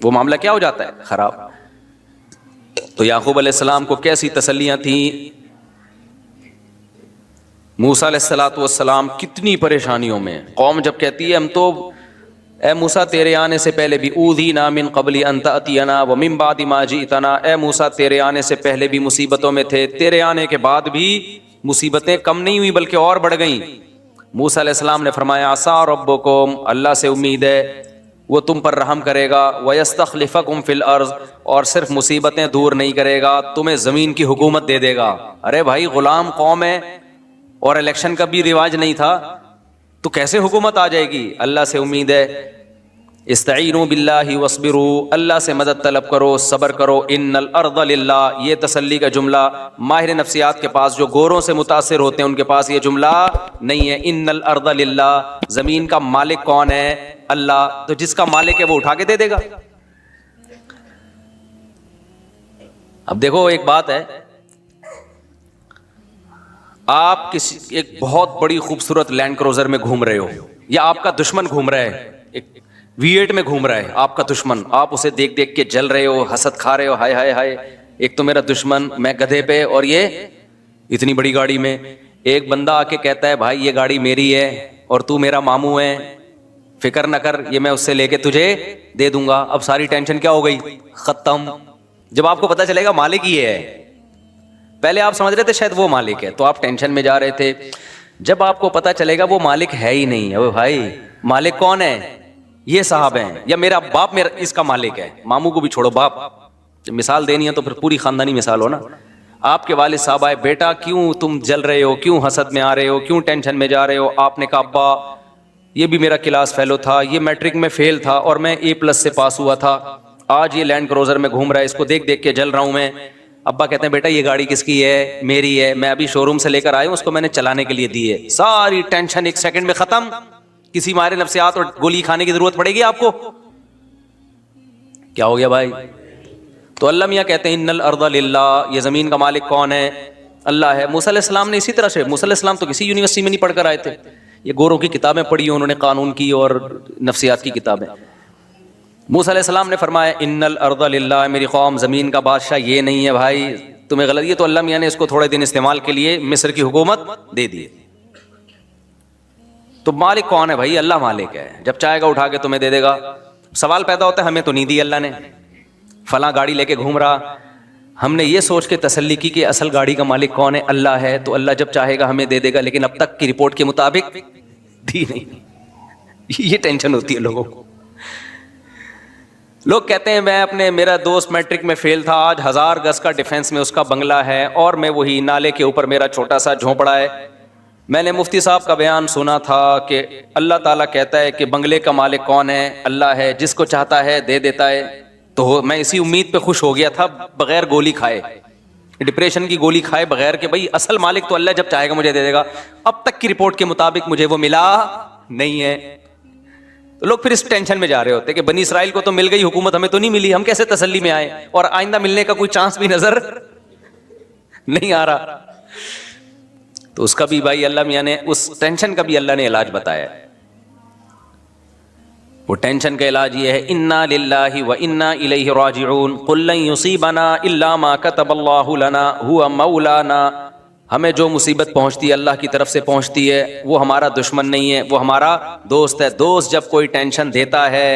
وہ معاملہ کیا ہو جاتا ہے, خراب. تو یعقوب علیہ السلام کو کیسی تسلیاں تھیں, موسیٰ علیہ السلام کتنی پریشانیوں میں. قوم جب کہتی ہے ہم تو اے موسیٰ تیرے آنے سے پہلے بھی اوذینا من قبل ان تأتینا ومن بعد ما جئتنا, اے موسیٰ تیرے آنے سے پہلے بھی مصیبتوں میں تھے, تیرے آنے کے بعد بھی مصیبتیں کم نہیں ہوئی بلکہ اور بڑھ گئیں. موسیٰ علیہ السلام نے فرمایا عسیٰ ربکم, اللہ سے امید ہے وہ تم پر رحم کرے گا, ویستخلفکم فی الارض, اور صرف مصیبتیں دور نہیں کرے گا, تمہیں زمین کی حکومت دے دے گا. ارے بھائی غلام قوم ہے اور الیکشن کا بھی رواج نہیں تھا, تو کیسے حکومت آ جائے گی؟ اللہ سے امید ہے. استعینوا باللہ واصبروا, اللہ سے مدد طلب کرو, صبر کرو. ان الارض للہ, یہ تسلی کا جملہ ماہر نفسیات کے پاس جو گوروں سے متاثر ہوتے ہیں ان کے پاس یہ جملہ نہیں ہے. ان الارض للہ, زمین کا مالک کون ہے؟ اللہ. تو جس کا مالک ہے وہ اٹھا کے دے دے گا. اب دیکھو ایک بات ہے, آپ کسی ایک بہت بڑی خوبصورت لینڈ کروزر میں گھوم رہے ہو, یا آپ کا دشمن گھوم رہا ہے, ایک V8 میں گھوم رہا ہے آپ کا دشمن, آپ اسے دیکھ دیکھ کے جل رہے ہو, حسد کھا رہے ہو, ہائے ہائے ہائے ایک تو میرا دشمن, میں گدھے پہ اور یہ اتنی بڑی گاڑی میں. ایک بندہ آ کے کہتا ہے بھائی یہ گاڑی میری ہے اور تو میرا ماموں ہے, فکر نہ کر, یہ میں اس سے لے کے تجھے دے دوں گا. اب ساری ٹینشن کیا ہو گئی, ختم. جب آپ کو پتا چلے گا مالک یہ ہے, پہلے آپ سمجھ رہے تھے شاید وہ مالک ہے تو آپ ٹینشن میں جا رہے تھے, جب آپ کو پتا چلے گا وہ مالک ہے ہی نہیں, اب بھائی مالک کون ہے, یہ صاحب ہیں, یا میرا باپ میرا اس کا مالک ہے. ماموں کو بھی چھوڑو, باپ, جب مثال دینی ہے تو پھر پوری خاندانی مثال ہو نا. آپ کے والد صاحب آئے, بیٹا کیوں تم جل رہے ہو, کیوں حسد میں آ رہے ہو, کیوں ٹینشن میں جا رہے ہو؟ آپ نے کہا ابا یہ بھی میرا کلاس فیلو تھا, یہ میٹرک میں فیل تھا اور میں A+ سے پاس ہوا تھا, آج یہ لینڈ کروزر میں گھوم رہا ہے, اس کو دیکھ دیکھ کے جل رہا ہوں میں. ابا کہتے ہیں بیٹا یہ گاڑی کس کی ہے؟ میری ہے, میں ابھی شو روم سے لے کر آیا ہوں, اس کو میں نے چلانے کے لیے دی ہے. ساری ٹینشن ایک سیکنڈ میں ختم. کسی ماہر نفسیات اور گولی کھانے کی ضرورت پڑے گی آپ کو؟ کیا ہو گیا بھائی؟ تو اللہ میاں کہتے ہیں ان الارض للہ, یہ زمین کا مالک کون ہے؟ اللہ ہے. موسیٰ علیہ السلام نے اسی طرح سے, موسیٰ علیہ السلام تو کسی یونیورسٹی میں نہیں پڑھ کر آئے تھے, یہ گوروں کی کتابیں پڑھی انہوں نے, قانون کی اور نفسیات کی کتابیں. موسیٰ علیہ السلام نے فرمایا ان الارض للہ, میری قوم زمین کا بادشاہ یہ نہیں ہے بھائی, تمہیں غلط. یہ تو اللہ میاں نے اس کو تھوڑے دن استعمال کے لیے مصر کی حکومت دے دی. تو مالک کون ہے بھائی؟ اللہ مالک ہے, جب چاہے گا اٹھا کے تمہیں دے دے گا. سوال پیدا ہوتا ہے ہمیں تو نہیں دی اللہ نے, فلاں گاڑی لے کے گھوم رہا, ہم نے یہ سوچ کے تسلی کی کہ اصل گاڑی کا مالک کون ہے؟ اللہ ہے. تو اللہ جب چاہے گا ہمیں دے دے گا, لیکن اب تک کی رپورٹ کے مطابق دی نہیں. یہ ٹینشن ہوتی ہے لوگوں کو. لوگ کہتے ہیں میرا دوست میٹرک میں فیل تھا, آج 1000 گز کا ڈیفنس میں اس کا بنگلہ ہے اور میں وہی نالے کے اوپر میرا چھوٹا سا جھونپڑا ہے. میں نے مفتی صاحب کا بیان سنا تھا کہ اللہ تعالیٰ کہتا ہے کہ بنگلے کا مالک کون ہے؟ اللہ ہے, جس کو چاہتا ہے دے دیتا ہے. تو میں اسی امید پہ خوش ہو گیا تھا بغیر گولی کھائے, ڈپریشن کی گولی کھائے بغیر, کہ بھائی اصل مالک تو اللہ, جب چاہے گا مجھے دے دے گا. اب تک کی رپورٹ کے مطابق مجھے وہ ملا نہیں ہے. تو لوگ پھر اس ٹینشن میں جا رہے ہوتے کہ بنی اسرائیل کو تو مل گئی حکومت, ہمیں تو نہیں ملی, ہم کیسے تسلی میں آئے, اور آئندہ ملنے کا کوئی چانس بھی نظر نہیں آ رہا. تو اس کا بھی بھائی اللہ میاں نے, اس ٹینشن کا بھی اللہ نے علاج بتایا ہے. وہ ٹینشن کا علاج یہ ہے, انا للہ و انا الیہ راجعون قل لن یصیبنا الا ما کتب اللہ لنا هو مولانا. ہمیں جو مصیبت پہنچتی ہے اللہ کی طرف سے پہنچتی ہے, وہ ہمارا دشمن نہیں ہے, وہ ہمارا دوست ہے. دوست جب کوئی ٹینشن دیتا ہے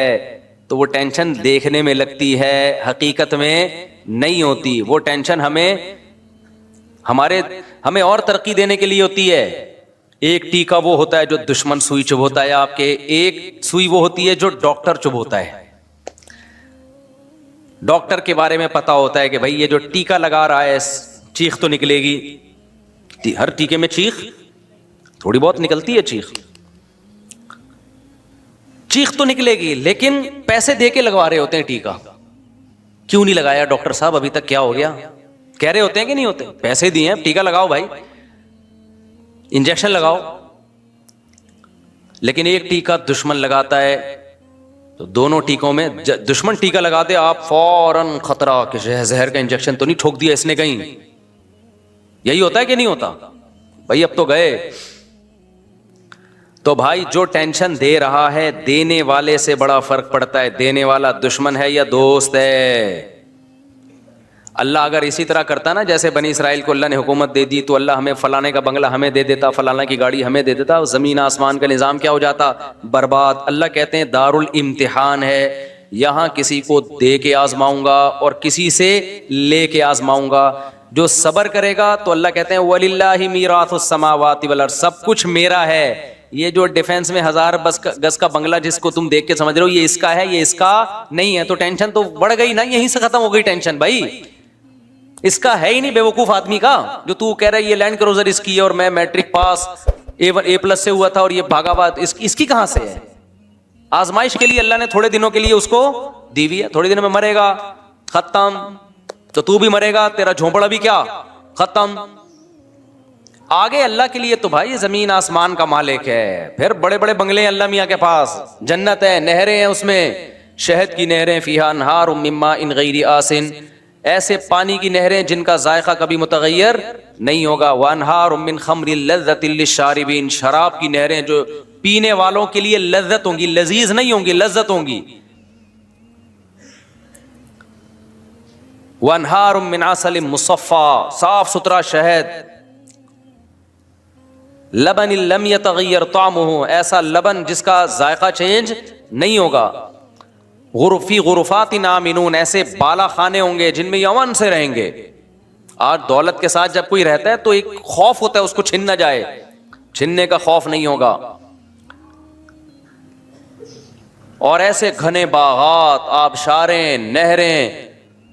تو وہ ٹینشن دیکھنے میں لگتی ہے, حقیقت میں نہیں ہوتی. وہ ٹینشن ہمیں اور ترقی دینے کے لیے ہوتی ہے. ایک ٹیکا وہ ہوتا ہے جو دشمن سوئی چبھوتا ہے آپ کے, ایک سوئی وہ ہوتی ہے جو ڈاکٹر چبھوتا ہے. ڈاکٹر کے بارے میں پتا ہوتا ہے کہ بھائی یہ جو ٹیکا لگا رہا ہے چیخ تو نکلے گی, ہر ٹیکے میں چیخ تھوڑی بہت نکلتی ہے, چیخ تو نکلے گی, لیکن پیسے دے کے لگوا رہے ہوتے ہیں ٹیکا. کیوں نہیں لگایا ڈاکٹر صاحب ابھی تک, کیا ہو گیا, کہہ رہے ہوتے ہیں کہ نہیں ہوتے, پیسے دیے ہیں ٹیکا لگاؤ بھائی, انجیکشن لگاؤ. لیکن ایک ٹیکا دشمن لگاتا ہے تو دونوں ٹیکوں میں, دشمن ٹیکا لگاتے آپ فوراً خطرہ کہ زہر کا انجیکشن تو نہیں ٹھوک دیا اس نے کہیں. یہی ہوتا ہے کہ نہیں ہوتا بھائی, اب تو گئے. تو بھائی جو ٹینشن دے رہا ہے, دینے والے سے بڑا فرق پڑتا ہے, دینے والا دشمن ہے یا دوست ہے. اللہ اگر اسی طرح کرتا نا جیسے بنی اسرائیل کو اللہ نے حکومت دے دی تو اللہ ہمیں فلانے کا بنگلہ ہمیں دے دیتا, فلانے کی گاڑی ہمیں دے دیتا, زمین آسمان کا نظام کیا ہو جاتا, برباد. اللہ کہتے ہیں دار الامتحان ہے, یہاں کسی کو دے کے آزماؤں گا اور کسی سے لے کے آزماؤں گا. جو صبر کرے گا تو اللہ کہتے ہیں وَلِلَّهِ مِيرَاثُ السَّمَاوَاتِ وَالْأَرْضِ, سب کچھ میرا ہے. یہ جو ڈیفنس میں 1000 گز کا بنگلہ جس کو تم دیکھ کے سمجھ رہے ہو یہ اس کا ہے, یہ اس کا نہیں ہے, تو ٹینشن تو بڑھ گئی نا, یہیں سے ختم ہو گئی ٹینشن. بھائی اس کا ہے ہی نہیں, بے وقوف آدمی کا, جو تو کہہ رہا ہے یہ لینڈ کروزر اس کی ہے اور میں میٹرک پاس A+ سے ہوا تھا اور یہ بھاگا بات اس کی کہاں سے ہے. آزمائش کے لیے اللہ نے تھوڑے دنوں کے لیے اس کو دی ہوئی ہے, تھوڑے دنوں میں مرے گا, ختم. تو بھی مرے گا, تیرا جھونپڑا بھی کیا ختم. آگے اللہ کے لیے تو بھائی زمین آسمان کا مالک ہے, پھر بڑے بڑے بنگلے ہیں اللہ میاں کے پاس, جنت ہے, نہریں ہیں اس میں, شہد کی نہریں, فیہا انہار من ماء غیر آسن, ایسے پانی کی نہریں جن کا ذائقہ کبھی متغیر نہیں ہوگا. وانہار من خمر لذۃ للشاربین, شراب کی نہریں جو پینے والوں کے لیے لذت ہوں گی, لذیذ نہیں ہوں گی, لذت ہوں گی. وانہار من عسل مصفا, صاف ستھرا شہد. لبن لم یتغیر طعمہ, ایسا لبن جس کا ذائقہ چینج نہیں ہوگا. غرفی غرفات آمنون, ایسے بالا خانے ہوں گے جن میں یہ امن سے رہیں گے. آج دولت کے ساتھ جب کوئی رہتا ہے تو ایک خوف ہوتا ہے اس کو چھن نہ جائے, چھننے کا خوف نہیں ہوگا. اور ایسے گھنے باغات, آبشاریں, نہریں,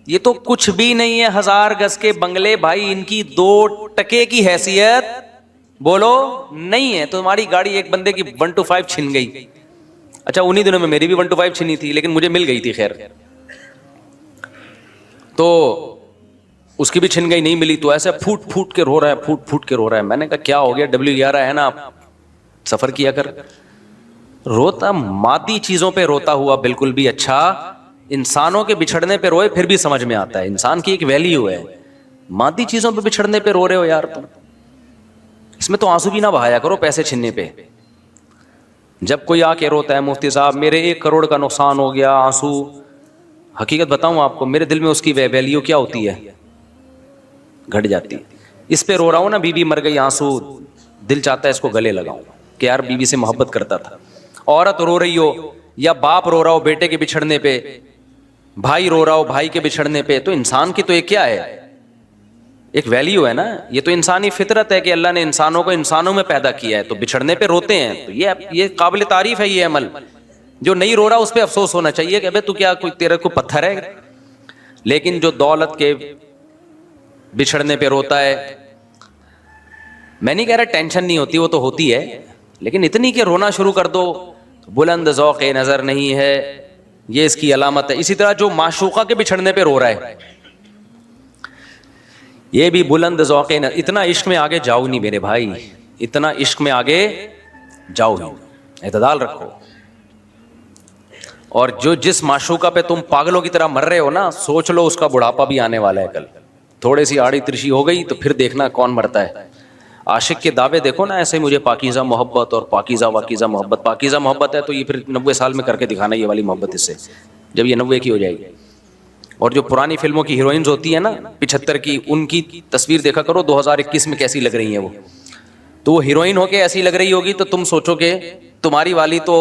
یہ تو کچھ بھی نہیں ہے. 1000 گز کے بنگلے بھائی, ان کی 2 ٹکے کی حیثیت بولو نہیں ہے. تو تمہاری گاڑی ایک بندے کی 125 چھن گئی, اچھا انہی دنوں میں میری بھی 125 چھنی تھی لیکن مجھے مل گئی تھی, خیر تو اس کی بھی چھن گئی, نہیں ملی, تو ایسے پھوٹ پھوٹ کے رو رہا ہے, پھوٹ پھوٹ کے رو رہا ہے. میں نے کہا کیا ہو گیا, W11 ہے نا, سفر کیا کر. روتا مادی چیزوں پہ روتا ہوا بالکل بھی اچھا, انسانوں کے بچھڑنے پہ روئے پھر بھی سمجھ میں آتا ہے, انسان کی ایک ویلیو ہے. مادی چیزوں پہ بچھڑنے پہ رو رہے ہو یار تم, اس میں تو آنسو بھی نہ بہایا کرو پیسے چھننے پہ. جب کوئی آ کے روتا ہے مفتی صاحب میرے 1 کروڑ کا نقصان ہو گیا, آنسو, حقیقت بتاؤں آپ کو, میرے دل میں اس کی ویلیو کیا ہوتی ہے, گھٹ جاتی ہے. اس پہ رو رہا ہوں نا, بیوی مر گئی, آنسو, دل چاہتا ہے اس کو گلے لگاؤں کہ یار بیوی سے محبت کرتا تھا. عورت رو رہی ہو یا باپ رو رہا ہو بیٹے کے بچھڑنے پہ, بھائی رو رہا ہو بھائی کے بچھڑنے پہ, تو انسان کی تو ایک کیا ہے, ایک ویلیو ہے نا. یہ تو انسانی فطرت ہے کہ اللہ نے انسانوں کو انسانوں میں پیدا کیا ہے, تو بچھڑنے پہ روتے ہیں. تو یہ قابل تعریف ہے یہ عمل. جو نہیں رو رہا اس پہ افسوس ہونا چاہیے کہ ابے تو کیا کوئی تیرے کو پتھر ہے. لیکن جو دولت کے بچھڑنے پہ روتا ہے, میں نہیں کہہ رہا ٹینشن نہیں ہوتی, وہ تو ہوتی ہے, لیکن اتنی کہ رونا شروع کر دو, بلند ذوق نظر نہیں ہے, یہ اس کی علامت ہے. اسی طرح جو معشوقہ کے بچھڑنے پہ رو رہا ہے, یہ بھی بلند ذوق نظر. اتنا عشق میں آگے جاؤ نہیں میرے بھائی, اتنا عشق میں آگے جاؤ نہیں, اعتدال رکھو. اور جو جس معشوقہ پہ تم پاگلوں کی طرح مر رہے ہو نا, سوچ لو اس کا بڑھاپا بھی آنے والا ہے کل. تھوڑی سی آڑی ترشی ہو گئی تو پھر دیکھنا کون مرتا ہے. عاشق کے دعوے دیکھو نا ایسے, مجھے پاکیزہ محبت اور پاکیزہ واکیزہ محبت. پاکیزہ محبت ہے تو یہ پھر 90 سال میں کر کے دکھانا یہ والی محبت اس سے, جب یہ 90 کی ہو جائے گی. اور جو پرانی فلموں کی ہیروئنز ہوتی ہیں نا 75 کی, ان کی تصویر دیکھا کرو 2021 میں کیسی لگ رہی ہیں وہ. تو وہ ہیروئن ہو کے ایسی لگ رہی ہوگی تو تم سوچو کہ تمہاری والی تو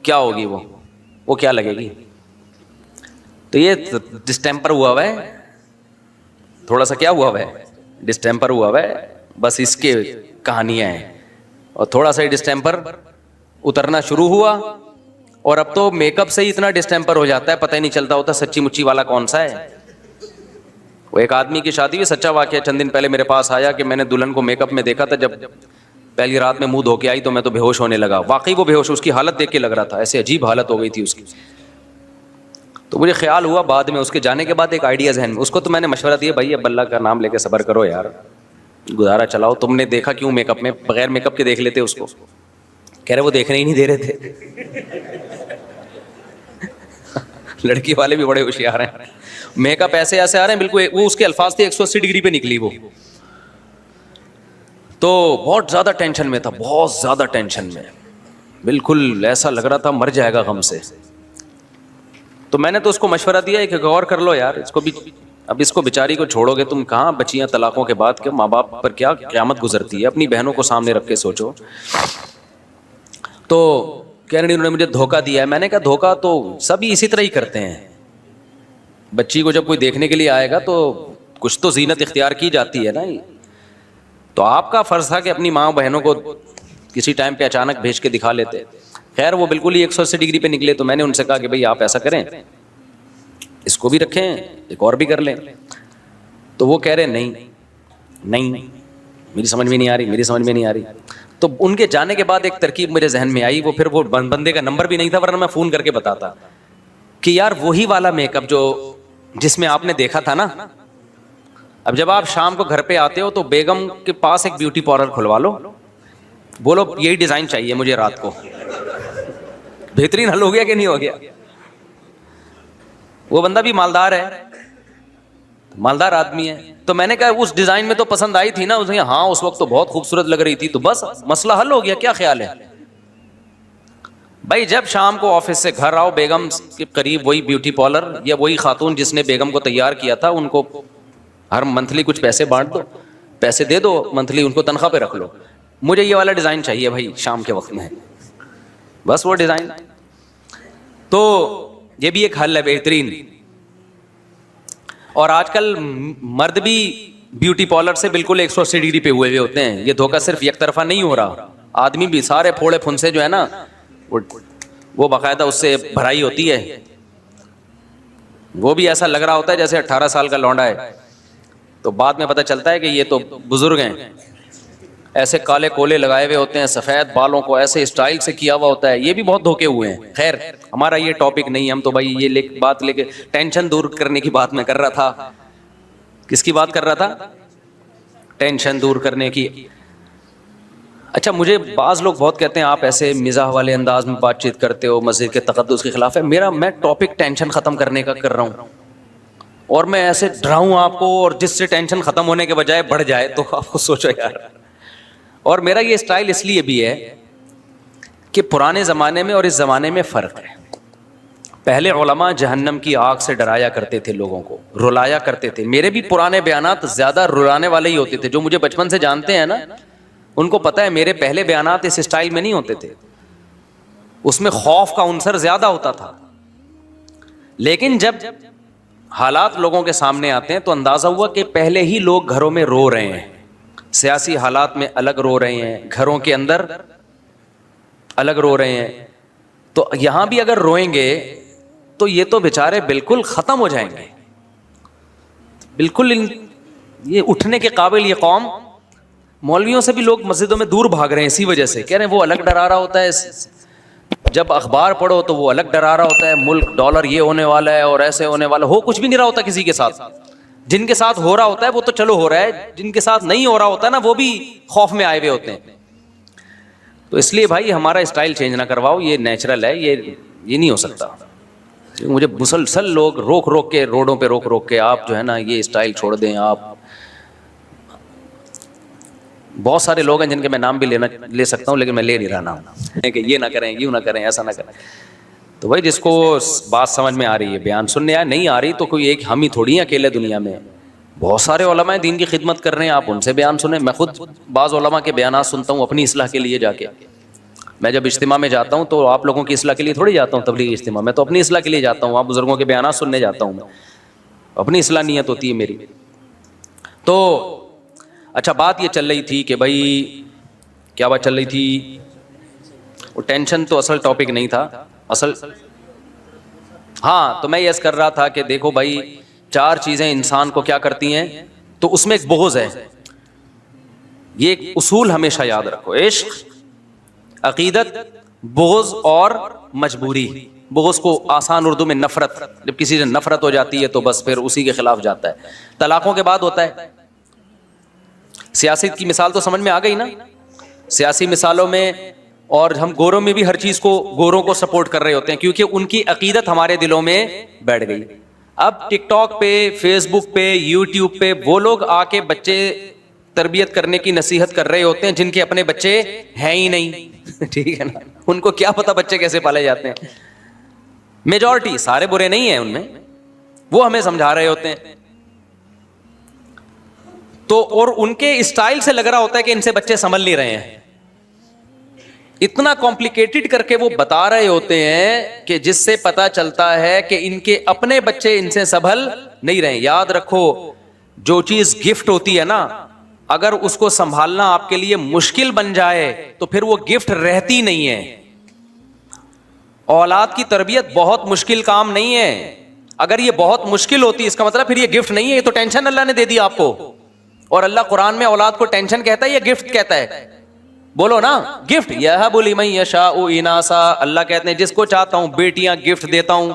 کیا ہوگی, وہ کیا لگے گی. تو یہ ڈسٹیمپر ہوا ہے, تھوڑا سا کیا ہوا ہے, ڈسٹیمپر ہوا ہے. بس اس کے کہانیاں ہیں. اور تھوڑا سا ڈسٹیمپر اترنا شروع ہوا, اور اب تو میک اپ سے ہی اتنا ڈسٹیمپر ہو جاتا ہے پتہ ہی نہیں چلتا ہوتا سچی مچی والا کون سا ہے. وہ ایک آدمی کی شادی میں سچا واقعہ چند دن پہلے میرے پاس آیا کہ میں نے دلہن کو میک اپ میں دیکھا تھا, جب پہلی رات میں منہ دھو کے آئی تو میں تو بے ہوش ہونے لگا. واقعی وہ بے ہوش, اس کی حالت دیکھ کے لگ رہا تھا ایسے عجیب حالت ہو گئی تھی اس کی. تو مجھے خیال ہوا بعد میں, اس کے جانے کے بعد ایک آئیڈیا ذہن میں, اس کو تو میں نے مشورہ دیا بھائی اب اللہ کا نام لے کے صبر کرو یار, گزارا چلاؤ. تم نے دیکھا کیوں میک اپ میں, بغیر میک اپ کے دیکھ لیتے اس کو. کہہ رہے وہ دیکھنے ہی نہیں دے رہے تھے. لڑکی والے بھی بڑے ہوشیار ہیں, میک اپ ایسے ایسے آ رہے ہیں بالکل, وہ اس کے الفاظ تھے 180 ڈگری پہ نکلی وہ. تو بہت زیادہ ٹینشن میں تھا, بہت زیادہ ٹینشن میں, بالکل ایسا لگ رہا تھا مر جائے گا غم سے. تو میں نے تو اس کو مشورہ دیا کہ غور کر لو یار, اس کو بھی اب اس کو بیچاری کو چھوڑو گے تم کہاں, بچیاں طلاقوں کے بعد کہ ماں باپ پر کیا قیامت گزرتی ہے, اپنی بہنوں کو سامنے رکھ کے سوچو. تو کہہ رہی انہوں نے مجھے دھوکہ دیا ہے. میں نے کہا دھوکہ تو سبھی اسی طرح ہی کرتے ہیں. بچی کو جب کوئی دیکھنے کے لیے آئے گا تو کچھ تو زینت اختیار کی جاتی ہے نا. تو آپ کا فرض تھا کہ اپنی ماں بہنوں کو کسی ٹائم پہ اچانک بھیج کے دکھا لیتے. خیر وہ بالکل ہی 180 ڈگری پہ نکلے. تو میں نے ان سے کہا کہ بھئی آپ ایسا کریں, اس کو بھی رکھیں ایک اور بھی کر لیں. تو وہ کہہ رہے نہیں میری سمجھ میں نہیں آ رہی. تو ان کے جانے کے بعد ایک ترکیب میرے ذہن میں آئی, وہ پھر وہ بندے کا نمبر بھی نہیں تھا ورنہ میں فون کر کے بتاتا کہ یار وہی والا میک اپ جو جس میں آپ نے دیکھا تھا نا, اب جب آپ شام کو گھر پہ آتے ہو تو بیگم کے پاس ایک بیوٹی پارلر کھلوا لو, بولو یہی ڈیزائن چاہیے مجھے رات کو. بہترین حل ہو گیا کہ نہیں ہو گیا. وہ بندہ بھی مالدار ہے, مالدار آدمی ہے. تو میں نے کہا اس ڈیزائن میں تو پسند آئی تھی نا, اس نے ہاں اس وقت تو بہت خوبصورت لگ رہی تھی. تو بس مسئلہ حل ہو گیا. کیا خیال ہے بھائی, جب شام کو آفس سے گھر آؤ بیگم کے قریب وہی بیوٹی پارلر یا وہی خاتون جس نے بیگم کو تیار کیا تھا, ان کو ہر منتھلی کچھ پیسے بانٹ دو, پیسے دے دو منتھلی, ان کو تنخواہ پہ رکھ لو. مجھے یہ والا ڈیزائن چاہیے بھائی شام کے وقت میں, بس وہ ڈیزائن. تو یہ بھی ایک حل ہے بہترین. اور آج کل مرد بھی بیوٹی پارلر سے بالکل 180 ڈگری پہ ہوئے ہوتے ہیں. یہ دھوکہ صرف یک طرفہ نہیں ہو رہا, آدمی بھی سارے پھوڑے پھنسے جو ہے نا وہ باقاعدہ اس سے بھرائی ہوتی ہے. وہ بھی ایسا لگ رہا ہوتا ہے جیسے 18 سال کا لونڈا ہے. تو بعد میں پتہ چلتا ہے کہ یہ تو بزرگ ہیں. ایسے کالے کولے لگائے ہوئے ہوتے ہیں, سفید بالوں کو ایسے اسٹائل سے کیا ہوا ہوتا ہے. یہ بھی بہت دھوکے ہوئے ہیں. خیر ہمارا یہ ٹاپک نہیں, ہم تو بھائی یہ بات لے کے ٹینشن دور کرنے کی بات میں کر رہا تھا. کس کی بات کر رہا تھا؟ ٹینشن دور کرنے کی. اچھا مجھے بعض لوگ بہت کہتے ہیں آپ ایسے مزاح والے انداز میں بات چیت کرتے ہو, مسجد کے تقدس کے خلاف ہے. میں ٹاپک ٹینشن ختم کرنے کا کر رہا ہوں, اور میں ایسے ڈراؤں آپ کو اور جس سے ٹینشن ختم ہونے کے بجائے بڑھ جائے, تو آپ کو سوچو یار. اور میرا یہ اسٹائل اس لیے بھی ہے کہ پرانے زمانے میں اور اس زمانے میں فرق ہے. پہلے علماء جہنم کی آگ سے ڈرایا کرتے تھے, لوگوں کو رلایا کرتے تھے. میرے بھی پرانے بیانات زیادہ رلانے والے ہی ہوتے تھے. جو مجھے بچپن سے جانتے ہیں نا ان کو پتہ ہے میرے پہلے بیانات اس اسٹائل میں نہیں ہوتے تھے, اس میں خوف کا عنصر زیادہ ہوتا تھا. لیکن جب حالات لوگوں کے سامنے آتے ہیں تو اندازہ ہوا کہ پہلے ہی لوگ گھروں میں رو رہے ہیں, سیاسی حالات میں الگ رو رہے ہیں, گھروں کے اندر الگ رو رہے ہیں. تو یہاں بھی اگر روئیں گے تو یہ تو بیچارے بالکل ختم ہو جائیں گے, بالکل یہ اٹھنے کے قابل. یہ قوم, مولویوں سے بھی لوگ مسجدوں میں دور بھاگ رہے ہیں اسی وجہ سے. کہہ رہے ہیں وہ الگ ڈرا رہا ہوتا ہے, جب اخبار پڑھو تو وہ الگ ڈرا رہا ہوتا ہے, ملک ڈالر یہ ہونے والا ہے اور ایسے ہونے والا. ہو کچھ بھی نہیں رہا ہوتا کسی کے ساتھ. جن کے ساتھ ہو رہا ہوتا ہے وہ تو چلو ہو رہا ہے, جن کے ساتھ نہیں ہو رہا ہوتا ہے نا وہ بھی خوف میں آئے ہوئے ہوتے ہیں. تو اس لیے بھائی ہمارا اسٹائل چینج نہ کرواؤ, یہ نیچرل ہے, یہ یہ نہیں ہو سکتا. مجھے مسلسل لوگ روک کے روڈوں پہ روک کے آپ جو ہے نا یہ اسٹائل چھوڑ دیں. آپ بہت سارے لوگ ہیں جن کے میں نام بھی لے سکتا ہوں لیکن میں لے نہیں رہا نام, کہ یہ نہ کریں, یوں نہ کریں, ایسا نہ کریں. تو بھائی جس کو بات سمجھ میں آ رہی ہے بیان سننے آئے, نہیں آ رہی تو کوئی ایک ہم ہی تھوڑی ہیں اکیلے دنیا میں. بہت سارے علماء دین کی خدمت کر رہے ہیں, آپ ان سے بیان سنیں. میں خود بعض علماء کے بیانات سنتا ہوں اپنی اصلاح کے لیے جا کے. میں جب اجتماع میں جاتا ہوں تو آپ لوگوں کی اصلاح کے لیے تھوڑی جاتا ہوں تبلیغی اجتماع میں, تو اپنی اصلاح کے لیے جاتا ہوں. آپ بزرگوں کے بیانات سننے جاتا ہوں, اپنی اصلاح نیت ہوتی ہے میری. تو اچھا بات یہ چل رہی تھی کہ بھائی کیا بات چل رہی تھی, وہ ٹینشن تو اصل ٹاپک نہیں تھا اصل. ہاں تو میں یس کر رہا تھا کہ دیکھو بھائی 4 چیزیں انسان کو کیا کرتی ہیں, تو اس میں ایک بغض ہے. یہ ایک اصول ہمیشہ یاد رکھو, عشق, عقیدت, بغض اور مجبوری. بغض کو آسان اردو میں نفرت, جب کسی سے نفرت ہو جاتی ہے تو بس پھر اسی کے خلاف جاتا ہے. طلاقوں کے بعد ہوتا ہے. سیاست کی مثال تو سمجھ میں آ گئی نا, سیاسی مثالوں میں. اور ہم گوروں میں بھی ہر چیز کو گوروں کو سپورٹ کر رہے ہوتے ہیں کیونکہ ان کی عقیدت ہمارے دلوں میں بیٹھ گئی. اب ٹک ٹاک پہ, فیس بک پہ, یوٹیوب پہ وہ لوگ آ کے بچے تربیت کرنے کی نصیحت کر رہے ہوتے ہیں جن کے اپنے بچے ہیں ہی نہیں. ٹھیک ہے نا, ان کو کیا پتا بچے کیسے پالے جاتے ہیں. میجورٹی, سارے برے نہیں ہیں ان میں, وہ ہمیں سمجھا رہے ہوتے ہیں. تو اور ان کے اسٹائل سے لگ رہا ہوتا ہے کہ ان سے بچے سنبھل نہیں رہے ہیں. اتنا کمپلیکیٹڈ کر کے وہ بتا رہے ہوتے ہیں کہ جس سے پتا چلتا ہے کہ ان کے اپنے بچے ان سے سنبھل نہیں رہے. یاد رکھو جو چیز گفٹ ہوتی ہے نا, اگر اس کو سنبھالنا آپ کے لیے مشکل بن جائے تو پھر وہ گفٹ رہتی نہیں ہے. اولاد کی تربیت بہت مشکل کام نہیں ہے. اگر یہ بہت مشکل ہوتی اس کا مطلب پھر یہ گفٹ نہیں ہے, یہ تو ٹینشن اللہ نے دے دی آپ کو. اور اللہ قرآن میں اولاد کو ٹینشن کہتا ہے یا گفٹ کہتا ہے؟ بولو نا, گفٹ. یہب لمن یشاء اناسا, اللہ کہتے ہیں جس کو چاہتا ہوں بیٹیاں گفٹ دیتا ہوں.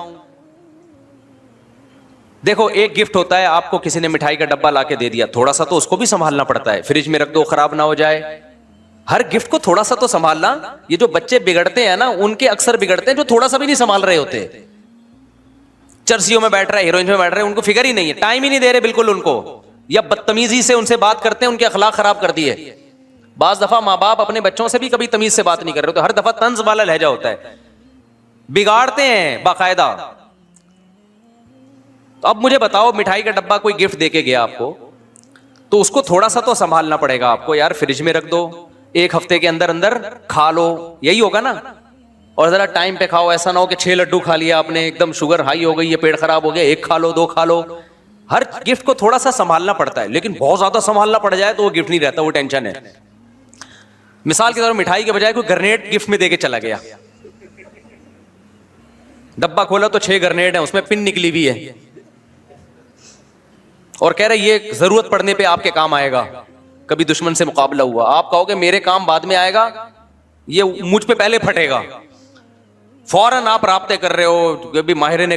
دیکھو ایک گفٹ ہوتا ہے آپ کو کسی نے مٹھائی کا ڈبہ لا کے دے دیا, تھوڑا سا تو اس کو بھی سنبھالنا پڑتا ہے, فریج میں رکھ دو خراب نہ ہو جائے. ہر گفٹ کو تھوڑا سا تو سنبھالنا. یہ جو بچے بگڑتے ہیں نا ان کے اکثر بگڑتے ہیں جو تھوڑا سا بھی نہیں سنبھال رہے ہوتے. چرسیوں میں بیٹھ رہا ہے, ہیروئن میں بیٹھ رہے ہیں, ان کو فکر ہی نہیں ہے, ٹائم ہی نہیں دے رہے بالکل ان کو, یا بدتمیزی سے ان سے بات کرتے ہیں, ان کے اخلاق خراب کر دیے. بعض دفعہ ماں باپ اپنے بچوں سے بھی کبھی تمیز سے بات نہیں کر رہے, تو ہر دفعہ طنز والا لہجہ ہوتا ہے, بگاڑتے ہیں باقاعدہ. تو اب مجھے بتاؤ مٹھائی کا ڈبہ کوئی گفٹ دے کے گیا آپ کو, تو اس کو تھوڑا سا تو سنبھالنا پڑے گا آپ کو. یار فریج میں رکھ دو, 1 ہفتے کے اندر اندر کھا لو, یہی ہوگا نا. اور ذرا ٹائم پہ کھاؤ, ایسا نہ ہو کہ 6 لڈو کھا لیا آپ نے, ایک دم شوگر ہائی ہو گئی ہے, پیٹ خراب ہو گیا, 1 کھا لو 2 کھا لو. ہر گفٹ کو تھوڑا سا سنبھالنا پڑتا ہے, لیکن بہت زیادہ سنبھالنا پڑ جائے تو وہ گفٹ نہیں رہتا, وہ ٹینشن ہے. مثال کے طور پر مٹھائی کے بجائے کوئی گرنیڈ گفٹ میں دے کے چلا گیا, ڈبہ کھولا تو 6 گرنیڈ ہیں, اس میں پن نکلی ہوئی ہے, اور کہہ رہے یہ ضرورت پڑنے پہ آپ کے کام آئے گا. کبھی دشمن سے مقابلہ ہوا, آپ کہو گے میرے کام بعد میں آئے گا, یہ مجھ پہ پہلے پھٹے گا. فوراً آپ رابطے کر رہے ہو کبھی ماہرین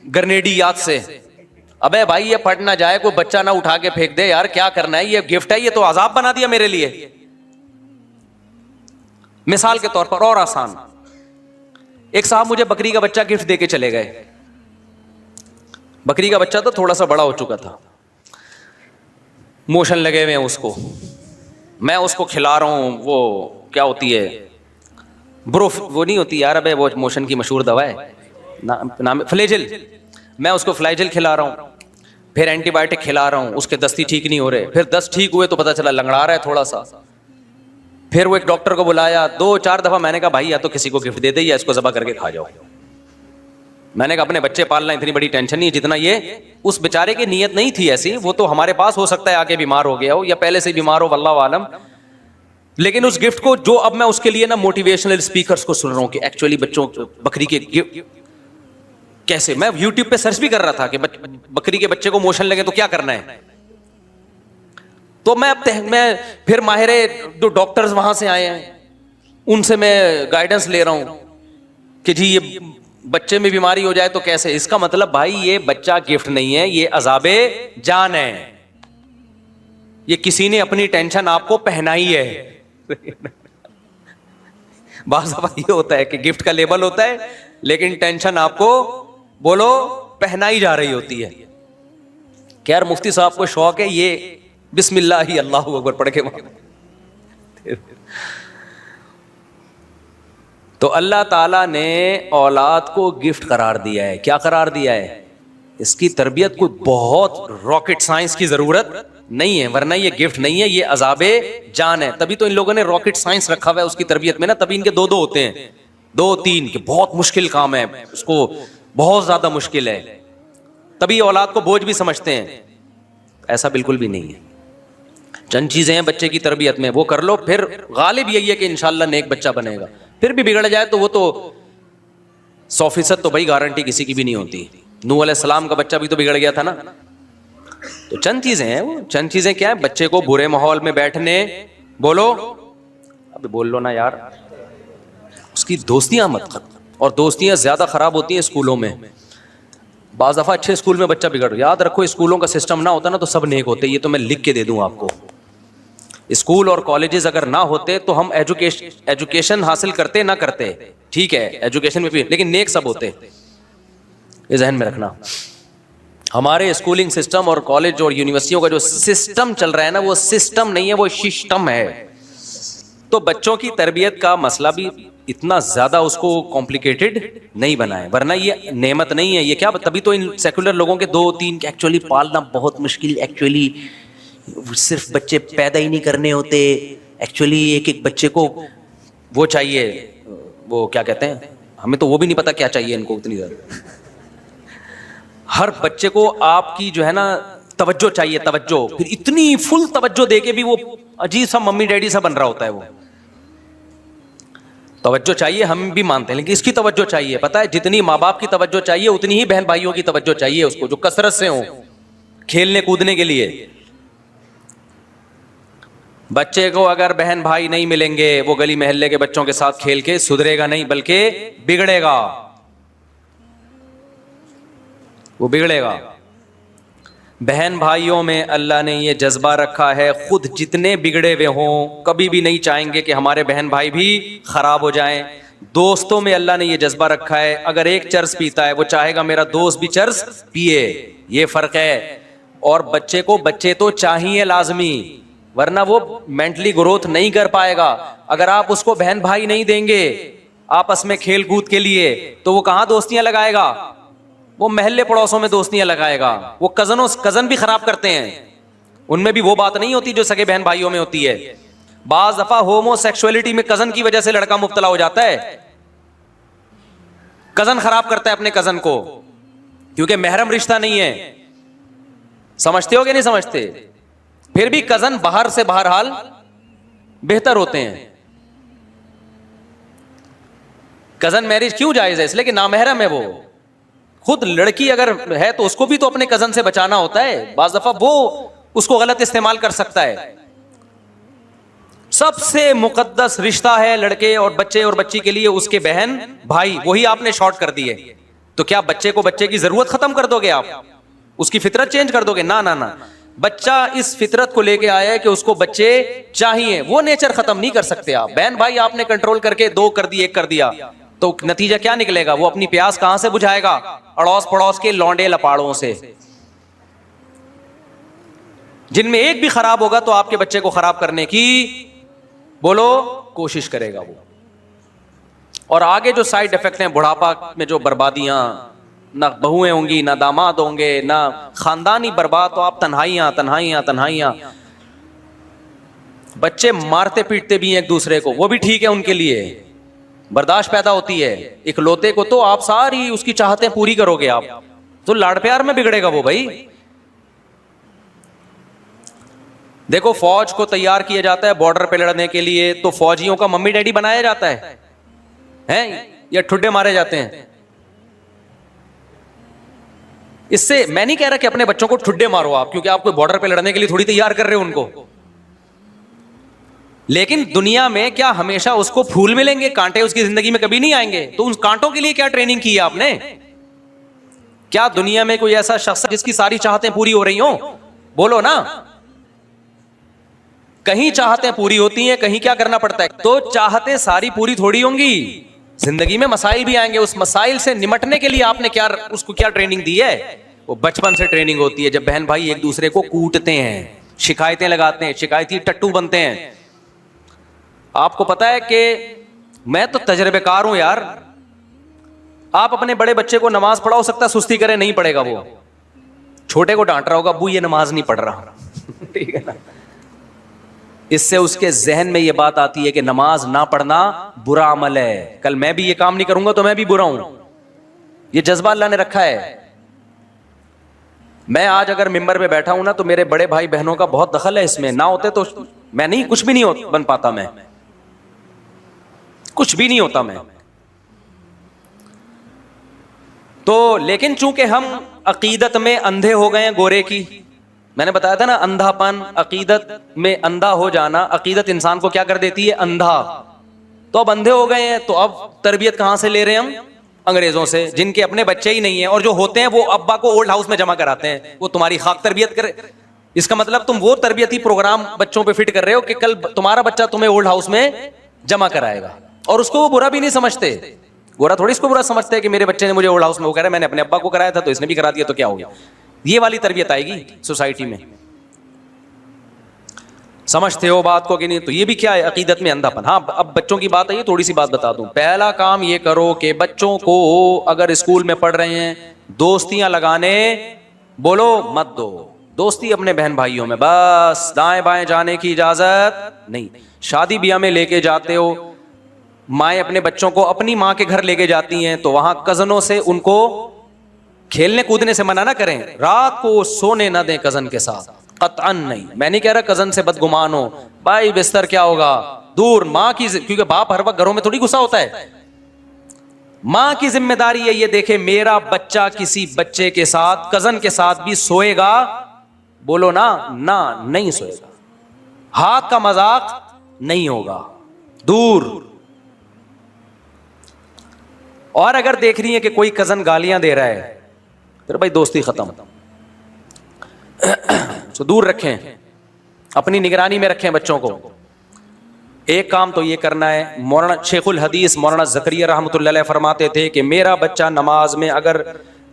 گرنیڈیات سے, ابے بھائی یہ پھٹ نہ جائے, کوئی بچہ نہ اٹھا کے پھینک دے, یار کیا کرنا ہے, یہ گفٹ ہے, یہ تو عذاب بنا دیا میرے لیے. مثال کے طور پر اور آسان, ایک صاحب مجھے بکری کا بچہ گفٹ دے کے چلے گئے. بکری کا بچہ تو تھوڑا سا بڑا ہو چکا تھا, موشن لگے ہوئے ہیں اس کو, میں اس کو کھلا رہا ہوں, وہ کیا ہوتی ہے بروف, وہ نہیں ہوتی یار, ابے وہ موشن کی مشہور دوا ہے, نام فلیجل, میں اس کو فلیجل کھلا رہا ہوں, پھر اینٹی بائیوٹک کھلا رہا ہوں, اس کے دستی ٹھیک نہیں ہو رہے, پھر 10 ٹھیک ہوئے تو پتہ چلا لنگڑا رہا ہے تھوڑا سا. پھر وہ ایک ڈاکٹر کو بلایا, 2-4 دفعہ میں نے کہا بھائی یا تو کسی کو گفٹ دے دے یا اس کو ذبح کر کے کھا جاؤ. میں نے کہا اپنے بچے پالنا اتنی بڑی ٹینشن نہیں جتنا یہ, اس بیچارے کی نیت نہیں تھی ایسی, وہ تو ہمارے پاس ہو سکتا ہے آگے بیمار ہو گیا ہو یا پہلے سے بیمار ہو, واللہ عالم. لیکن اس گفٹ کو جو اب میں اس کے لیے نا موٹیویشنل اسپیکرز کو سن رہا ہوں کہ ایکچولی بچوں بکری کے کیسے, میں یوٹیوب پہ سرچ بھی کر رہا تھا کہ بکری کے بچے کو موشن لگے تو کیا کرنا ہے. تو میں پھر ماہر جو ڈاکٹرز وہاں سے آئے ہیں ان سے میں گائیڈنس لے رہا ہوں کہ جی یہ بچے میں بیماری ہو جائے تو کیسے. اس کا مطلب بھائی یہ بچہ گفٹ نہیں ہے, یہ عذاب جان ہے, یہ کسی نے اپنی ٹینشن آپ کو پہنائی ہے. بعض دفعہ یہ ہوتا ہے کہ گفٹ کا لیبل ہوتا ہے لیکن ٹینشن آپ کو بولو پہنائی جا رہی ہوتی ہے کہ یار مفتی صاحب کو شوق ہے یہ بسم اللہ ہی اللہ اکبر پڑھ کے تو اللہ تعالیٰ نے اولاد کو گفٹ قرار دیا ہے. کیا قرار دیا ہے؟ اس کی تربیت کو بہت راکٹ سائنس کی ضرورت نہیں ہے, ورنہ یہ گفٹ نہیں ہے, یہ عذاب جان ہے. تبھی تو ان لوگوں نے راکٹ سائنس رکھا ہوا ہے اس کی تربیت میں نا, تبھی ان کے دو ہوتے ہیں, 2-3 کہ بہت مشکل کام ہے, اس کو بہت زیادہ مشکل ہے, تبھی اولاد کو بوجھ بھی سمجھتے ہیں. ایسا بالکل بھی نہیں ہے. چند چیزیں ہیں بچے کی تربیت میں, وہ کر لو, پھر غالب یہی ہے کہ انشاءاللہ نیک بچہ بنے گا. پھر بھی بگڑ جائے تو وہ تو 100% تو بھائی گارنٹی کسی کی بھی نہیں ہوتی. نوح علیہ السلام کا بچہ بھی تو بگڑ گیا تھا نا. تو چند چیزیں ہیں, وہ چند چیزیں کیا ہیں؟ بچے کو برے ماحول میں بیٹھنے, بولو ابھی بول لو نا یار, اس کی دوستیاں مت کر, اور دوستیاں زیادہ خراب ہوتی ہیں اسکولوں میں. بعض دفعہ اچھے اسکول میں بچہ بگڑ, یاد رکھو اسکولوں کا سسٹم نہ ہوتا نا تو سب نیک ہوتے, یہ تو میں لکھ کے دے دوں آپ کو. اسکول اور کالجز اگر نہ ہوتے تو ہم ایجوکیشن حاصل کرتے نہ کرتے, ٹھیک ہے ایجوکیشن میں بھی, لیکن نیک سب ہوتے, یہ ذہن میں رکھنا. ہمارے اسکولنگ سسٹم اور کالج اور یونیورسٹیوں کا جو سسٹم چل رہا ہے نا, وہ سسٹم نہیں ہے, وہ سسٹم ہے. تو بچوں کی تربیت کا مسئلہ بھی اتنا زیادہ اس کو کمپلیکیٹڈ نہیں بنائے, ورنہ یہ نعمت نہیں ہے. یہ کیا, تبھی تو ان سیکولر لوگوں کے 2-3 ایکچولی پالنا بہت مشکل, ایکچولی صرف بچے پیدا ہی نہیں کرنے ہوتے, ایکچولی ایک بچے کو وہ چاہیے, وہ کیا کہتے ہیں, ہمیں تو وہ بھی نہیں پتا کیا چاہیے ان کو اتنی زیادہ. ہر بچے کو آپ کی جو ہے نا توجہ چاہیے, توجہ, پھر اتنی فل توجہ دے کے بھی وہ عجیب سا ممی ڈیڈی سا بن رہا ہوتا ہے. وہ توجہ چاہیے, ہم بھی مانتے ہیں, لیکن اس کی توجہ چاہیے, پتہ ہے جتنی ماں باپ کی توجہ چاہیے اتنی ہی بہن بھائیوں کی توجہ چاہیے اس کو, جو کثرت سے ہوں کھیلنے کودنے کے لیے. بچے کو اگر بہن بھائی نہیں ملیں گے, وہ گلی محلے کے بچوں کے ساتھ کھیل کے سدھرے گا نہیں بلکہ بگڑے گا, وہ بگڑے گا. بہن بھائیوں میں اللہ نے یہ جذبہ رکھا ہے, خود جتنے بگڑے ہوئے ہوں کبھی بھی نہیں چاہیں گے کہ ہمارے بہن بھائی بھی خراب ہو جائیں. دوستوں میں اللہ نے یہ جذبہ رکھا ہے, اگر ایک چرس پیتا ہے وہ چاہے گا میرا دوست بھی چرس پیے, یہ فرق ہے. اور بچے کو بچے تو چاہیے لازمی, ورنہ وہ مینٹلی گروتھ نہیں کر پائے گا. اگر آپ اس کو بہن بھائی نہیں دیں گے آپس میں کھیل کود کے لیے, تو وہ کہاں دوستیاں لگائے گا؟ وہ محلے پڑوسوں میں دوستیاں لگائے گا. وہ کزن بھی خراب کرتے ہیں, ان میں بھی وہ بات نہیں ہوتی جو سگے بہن بھائیوں میں ہوتی ہے. بعض دفعہ ہومو سیکسولیٹی میں کزن کی وجہ سے لڑکا مبتلا ہو جاتا ہے, کزن خراب کرتا ہے اپنے کزن کو, کیونکہ محرم رشتہ نہیں ہے. سمجھتے ہو کہ نہیں سمجھتے؟ پھر بھی کزن باہر سے بہرحال بہتر ہوتے ہیں. کزن میرج کیوں جائز ہے؟ اس لیے کہ نامحرم ہے وہ. خود لڑکی اگر ہے تو اس کو بھی تو اپنے کزن سے بچانا ہوتا ہے. بعض دفعہ وہ اس کو غلط استعمال کر سکتا ہے. سب سے مقدس رشتہ ہے لڑکے اور بچے اور بچی کے لیے اس کے بہن بھائی, وہی آپ نے شارٹ کر دیے. تو کیا بچے کو بچے کی ضرورت ختم کر دو گے آپ؟ اس کی فطرت چینج کر دو گے؟ نہ نہ نہ, بچہ اس فطرت کو لے کے آیا ہے کہ اس کو بچے چاہیے, وہ نیچر ختم نہیں کر سکتے آپ. بہن بھائی آپ نے کنٹرول کر کے 2 کر دی, 1 کر دیا, تو نتیجہ کیا نکلے گا؟ وہ اپنی پیاس کہاں سے بجھائے گا؟ اڑوس پڑوس کے لونڈے لپاڑوں سے. جن میں ایک بھی خراب ہوگا تو آپ کے بچے کو خراب کرنے کی بولو کوشش کرے گا وہ. اور آگے جو سائیڈ افیکٹ ہیں بڑھاپا میں, جو بربادیاں, نہ بہویں ہوں گی, نہ داماد ہوں گے, نہ خاندانی برباد, تو آپ تنہائیاں تنہائیاں تنہائیاں. بچے مارتے پیٹتے بھی ہیں ایک دوسرے کو, وہ بھی ٹھیک ہے ان کے لیے, برداشت پیدا ہوتی ہے. اکلوتے کو تو آپ ساری اس کی چاہتیں پوری کرو گے آپ, تو لاڑ پیار میں بگڑے گا وہ بھائی. دیکھو فوج کو تیار کیا جاتا ہے بارڈر پہ لڑنے کے لیے, تو فوجیوں کا ممی ڈیڈی بنایا جاتا ہے یا ٹھڈے مارے جاتے ہیں؟ اس سے میں نہیں کہہ رہا کہ اپنے بچوں کو ٹھڈے مارو آپ, کیونکہ آپ کو بارڈر پہ لڑنے کے لیے تھوڑی تیار کر رہے ہو ان کو. لیکن دنیا میں کیا ہمیشہ اس کو پھول ملیں گے؟ کانٹے اس کی زندگی میں کبھی نہیں آئیں گے. تو ان کانٹوں کے لیے کیا ٹریننگ کی ہے آپ نے؟ کیا دنیا میں کوئی ایسا شخص جس کی ساری چاہتیں پوری ہو رہی ہوں؟ بولو نا. کہیں چاہتیں پوری ہوتی ہیں, کہیں کیا کرنا پڑتا ہے. تو چاہتیں ساری پوری تھوڑی ہوں گی, زندگی میں مسائل بھی آئیں گے. اس مسائل سے نمٹنے کے لیے آپ نے کیا اس کو کیا ٹریننگ دی ہے؟ وہ بچپن سے ٹریننگ ہوتی ہے. جب بہن بھائی ایک دوسرے کو کوٹتے ہیں, شکایتیں لگاتے ہیں, شکایتی ٹٹو بنتے ہیں. آپ کو پتا ہے کہ میں تو تجربے کار ہوں یار, آپ اپنے بڑے بچے کو نماز پڑھا, ہو سکتا ہے سستی کرے, نہیں پڑھے گا, وہ چھوٹے کو ڈانٹ رہا ہوگا, ابو یہ نماز نہیں پڑھ رہا. ٹھیک ہے نا. اس سے اس کے ذہن میں یہ بات آتی ہے کہ نماز نہ پڑھنا برا عمل ہے, کل میں بھی یہ کام نہیں کروں گا تو میں بھی برا ہوں. یہ جذبہ اللہ نے رکھا ہے. میں آج اگر ممبر پہ بیٹھا ہوں نا تو میرے بڑے بھائی بہنوں کا بہت دخل ہے اس میں. نہ ہوتے تو میں نہیں, کچھ بھی نہیں بن پاتا, میں کچھ بھی نہیں ہوتا میں. تو لیکن چونکہ ہم عقیدت میں اندھے ہو گئے ہیں گورے کی, میں نے بتایا تھا نا اندھا پن, عقیدت میں اندھا ہو جانا, عقیدت انسان کو کیا کر دیتی ہے؟ اندھا. تو اب اندھے ہو گئے ہیں, تو اب تربیت کہاں سے لے رہے ہیں ہم؟ انگریزوں سے, جن کے اپنے بچے ہی نہیں ہیں, اور جو ہوتے ہیں وہ ابا کو اولڈ ہاؤس میں جمع کراتے ہیں, وہ تمہاری خاک تربیت کرے. اس کا مطلب تم وہ تربیتی پروگرام بچوں پہ فٹ کر رہے ہو کہ کل تمہارا بچہ تمہیں اولڈ ہاؤس میں جمع کرائے گا, اور اس کو وہ برا بھی نہیں سمجھتے. گورا تھوڑی اس کو برا سمجھتے ہے کہ میرے بچے نے مجھے اولڈ ہاؤس میں, وہ کہہ رہا ہے میں نے اپنے ابا کو کرایا تھا تو اس نے بھی کرا دیا, تو کیا ہو گیا. یہ والی تربیت آئے گی سوسائٹی میں. سمجھتے ہو بات کو کہ نہیں؟ تو یہ بھی کیا ہے؟ عقیدت میں اندھا پن. ہاں اب بچوں کی بات ہے, یہ تھوڑی سی بات بتا دوں. پہلا کام یہ کرو کہ بچوں کو اگر اسکول میں پڑھ رہے ہیں دوستیاں لگانے بولو مت دو. دوستی اپنے بہن بھائیوں میں بس, دائیں بائیں جانے کی اجازت نہیں. شادی بیاہ میں لے کے جاتے ہو, مائیں اپنے بچوں کو اپنی ماں کے گھر لے کے جاتی ہیں, تو وہاں کزنوں سے ان کو کھیلنے کودنے سے منع نہ کریں. رات کو سونے نہ دیں کزن کے ساتھ, قطعاً نہیں. میں نہیں کہہ رہا کزن سے بدگمان ہو, بھائی بستر کیا ہوگا دور. ماں کی, کیونکہ باپ ہر وقت گھروں میں تھوڑی غصہ ہوتا ہے. ماں کی ذمہ داری ہے یہ دیکھے میرا بچہ کسی بچے کے ساتھ, کزن کے ساتھ بھی سوئے گا, بولو نا, نہ نہیں سوئے گا. ہاتھ کا مذاق نہیں ہوگا, دور. اور اگر دیکھ رہی ہیں کہ کوئی کزن گالیاں دے رہا ہے, پھر بھائی دوستی ختم, تو دور رکھیں, اپنی نگرانی میں رکھیں بچوں کو. ایک کام تو یہ کرنا ہے. مولانا شیخ الحدیث مولانا زکریا رحمۃ اللہ علیہ فرماتے تھے کہ میرا بچہ نماز میں اگر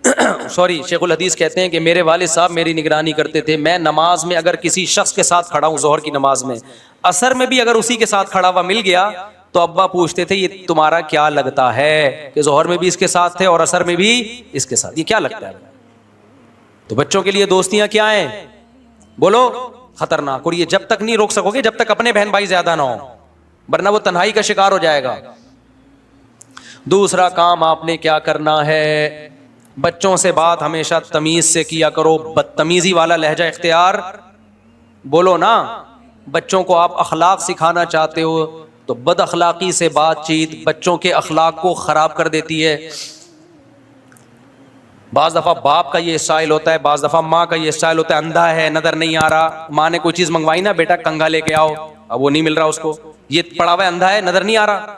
شیخ الحدیث کہتے ہیں کہ میرے والد صاحب میری نگرانی کرتے تھے, میں نماز میں اگر کسی شخص کے ساتھ کھڑا ہوں, ظہر کی نماز میں, عصر میں بھی اگر اسی کے ساتھ کھڑا ہوا مل گیا, تو ابا پوچھتے تھے یہ تمہارا کیا لگتا ہے کہ ظہر میں بھی اس کے ساتھ تھے اور عصر میں بھی اس کے ساتھ, یہ کیا لگتا ہے؟ تو بچوں کے لیے دوستیاں کیا ہیں بولو؟ خطرناک. اور یہ جب تک نہیں روک سکو گے جب تک اپنے بہن بھائی زیادہ نہ ہو, ورنہ وہ تنہائی کا شکار ہو جائے گا. دوسرا کام آپ نے کیا کرنا ہے, بچوں سے بات ہمیشہ تمیز سے کیا کرو. بدتمیزی والا لہجہ اختیار بولو نا. بچوں کو آپ اخلاق سکھانا چاہتے ہو تو بد اخلاقی سے بات چیت بچوں کے اخلاق کو خراب کر دیتی ہے. بعض دفعہ باپ کا یہ اسٹائل ہوتا ہے, بعض دفعہ ماں کا یہ اسٹائل ہوتا ہے, اندھا ہے نظر نہیں آ رہا, ماں نے کوئی چیز منگوائی نا, بیٹا کنگھا لے کے آؤ, اب وہ نہیں مل رہا اس کو, یہ پڑا ہوا ہے اندھا ہے نظر نہیں آ رہا,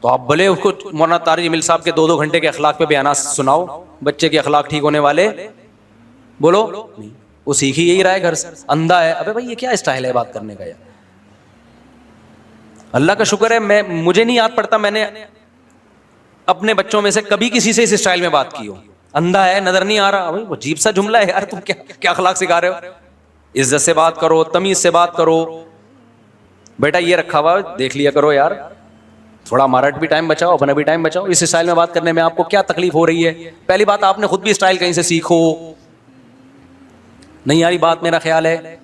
تو آپ بھلے اس کو مولانا طارق جمیل صاحب کے 2-2 گھنٹے کے اخلاق پہ بیانات سناؤ, بچے کے اخلاق ٹھیک ہونے والے بولو نہیں, وہ سیکھ ہی یہی رہا ہے گھر سے. اندھا ہے, ابے بھائی یہ کیا اسٹائل ہے بات کرنے کا یار. اللہ کا شکر ہے مجھے نہیں یاد پڑتا میں نے اپنے بچوں میں سے کبھی کسی سے اس اسٹائل میں بات کی ہو. اندھا ہے نظر نہیں آ رہا, بھائی وہ عجیب سا جملہ ہے یار, تم کیا اخلاق سکھا رہے ہو؟ عزت سے بات کرو, تمیز سے بات کرو. بیٹا یہ رکھا ہوا دیکھ لیا کرو یار, تھوڑا ہمارا بھی ٹائم بچاؤ, اپنا بھی ٹائم بچاؤ. اس اسٹائل میں بات کرنے میں آپ کو کیا تکلیف ہو رہی ہے؟ پہلی بات آپ نے خود بھی اسٹائل کہیں سے سیکھو, نہیں آ رہی بات میرا خیال ہے.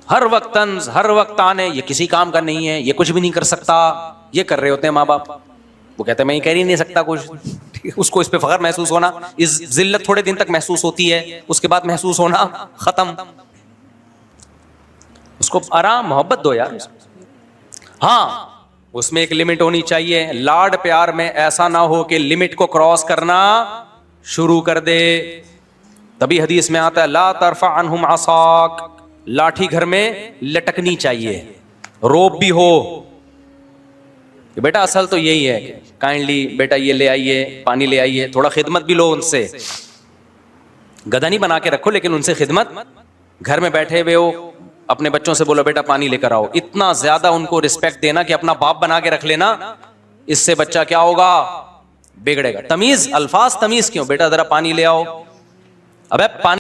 ہر وقت طنز, ہر وقت تانے, یہ کسی کام کا نہیں ہے, یہ کچھ بھی نہیں کر سکتا, یہ کر رہے ہوتے ہیں ماں باپ. وہ کہتے ہیں میں یہ کہہ ہی نہیں سکتا کچھ, اس کو اس پہ فخر محسوس ہونا, اس ذلت تھوڑے دن تک محسوس ہوتی ہے, اس کے بعد محسوس ہونا ختم. اس کو آرام محبت دو یار. ہاں اس میں ایک لمٹ ہونی چاہیے. لاڈ پیار میں ایسا نہ ہو کہ لمٹ کو کراس کرنا شروع کر دے. تبھی حدیث میں آتا ہے لا ترفع عنہم عصاک, لاٹھی گھر میں لٹکنی چاہیے, روب بھی ہو کہ بیٹا اصل تو یہی ہے کہ کائنڈلی بیٹا یہ لے آئیے, پانی لے آئیے, تھوڑا خدمت بھی لو ان سے. گدھا نہیں بنا کے رکھو لیکن ان سے خدمت گھر میں بیٹھے ہوئے ہو, اپنے بچوں سے بولو بیٹا پانی لے کر آؤ, اتنا زیادہ ان کو رسپیکٹ دینا کہ اپنا باپ بنا کے رکھ لینا, اس سے بچہ کیا ہوگا, بگڑے گا. تمیز, الفاظ تمیز کیوں, بیٹا ذرا پانی لے آؤ, ابے پانی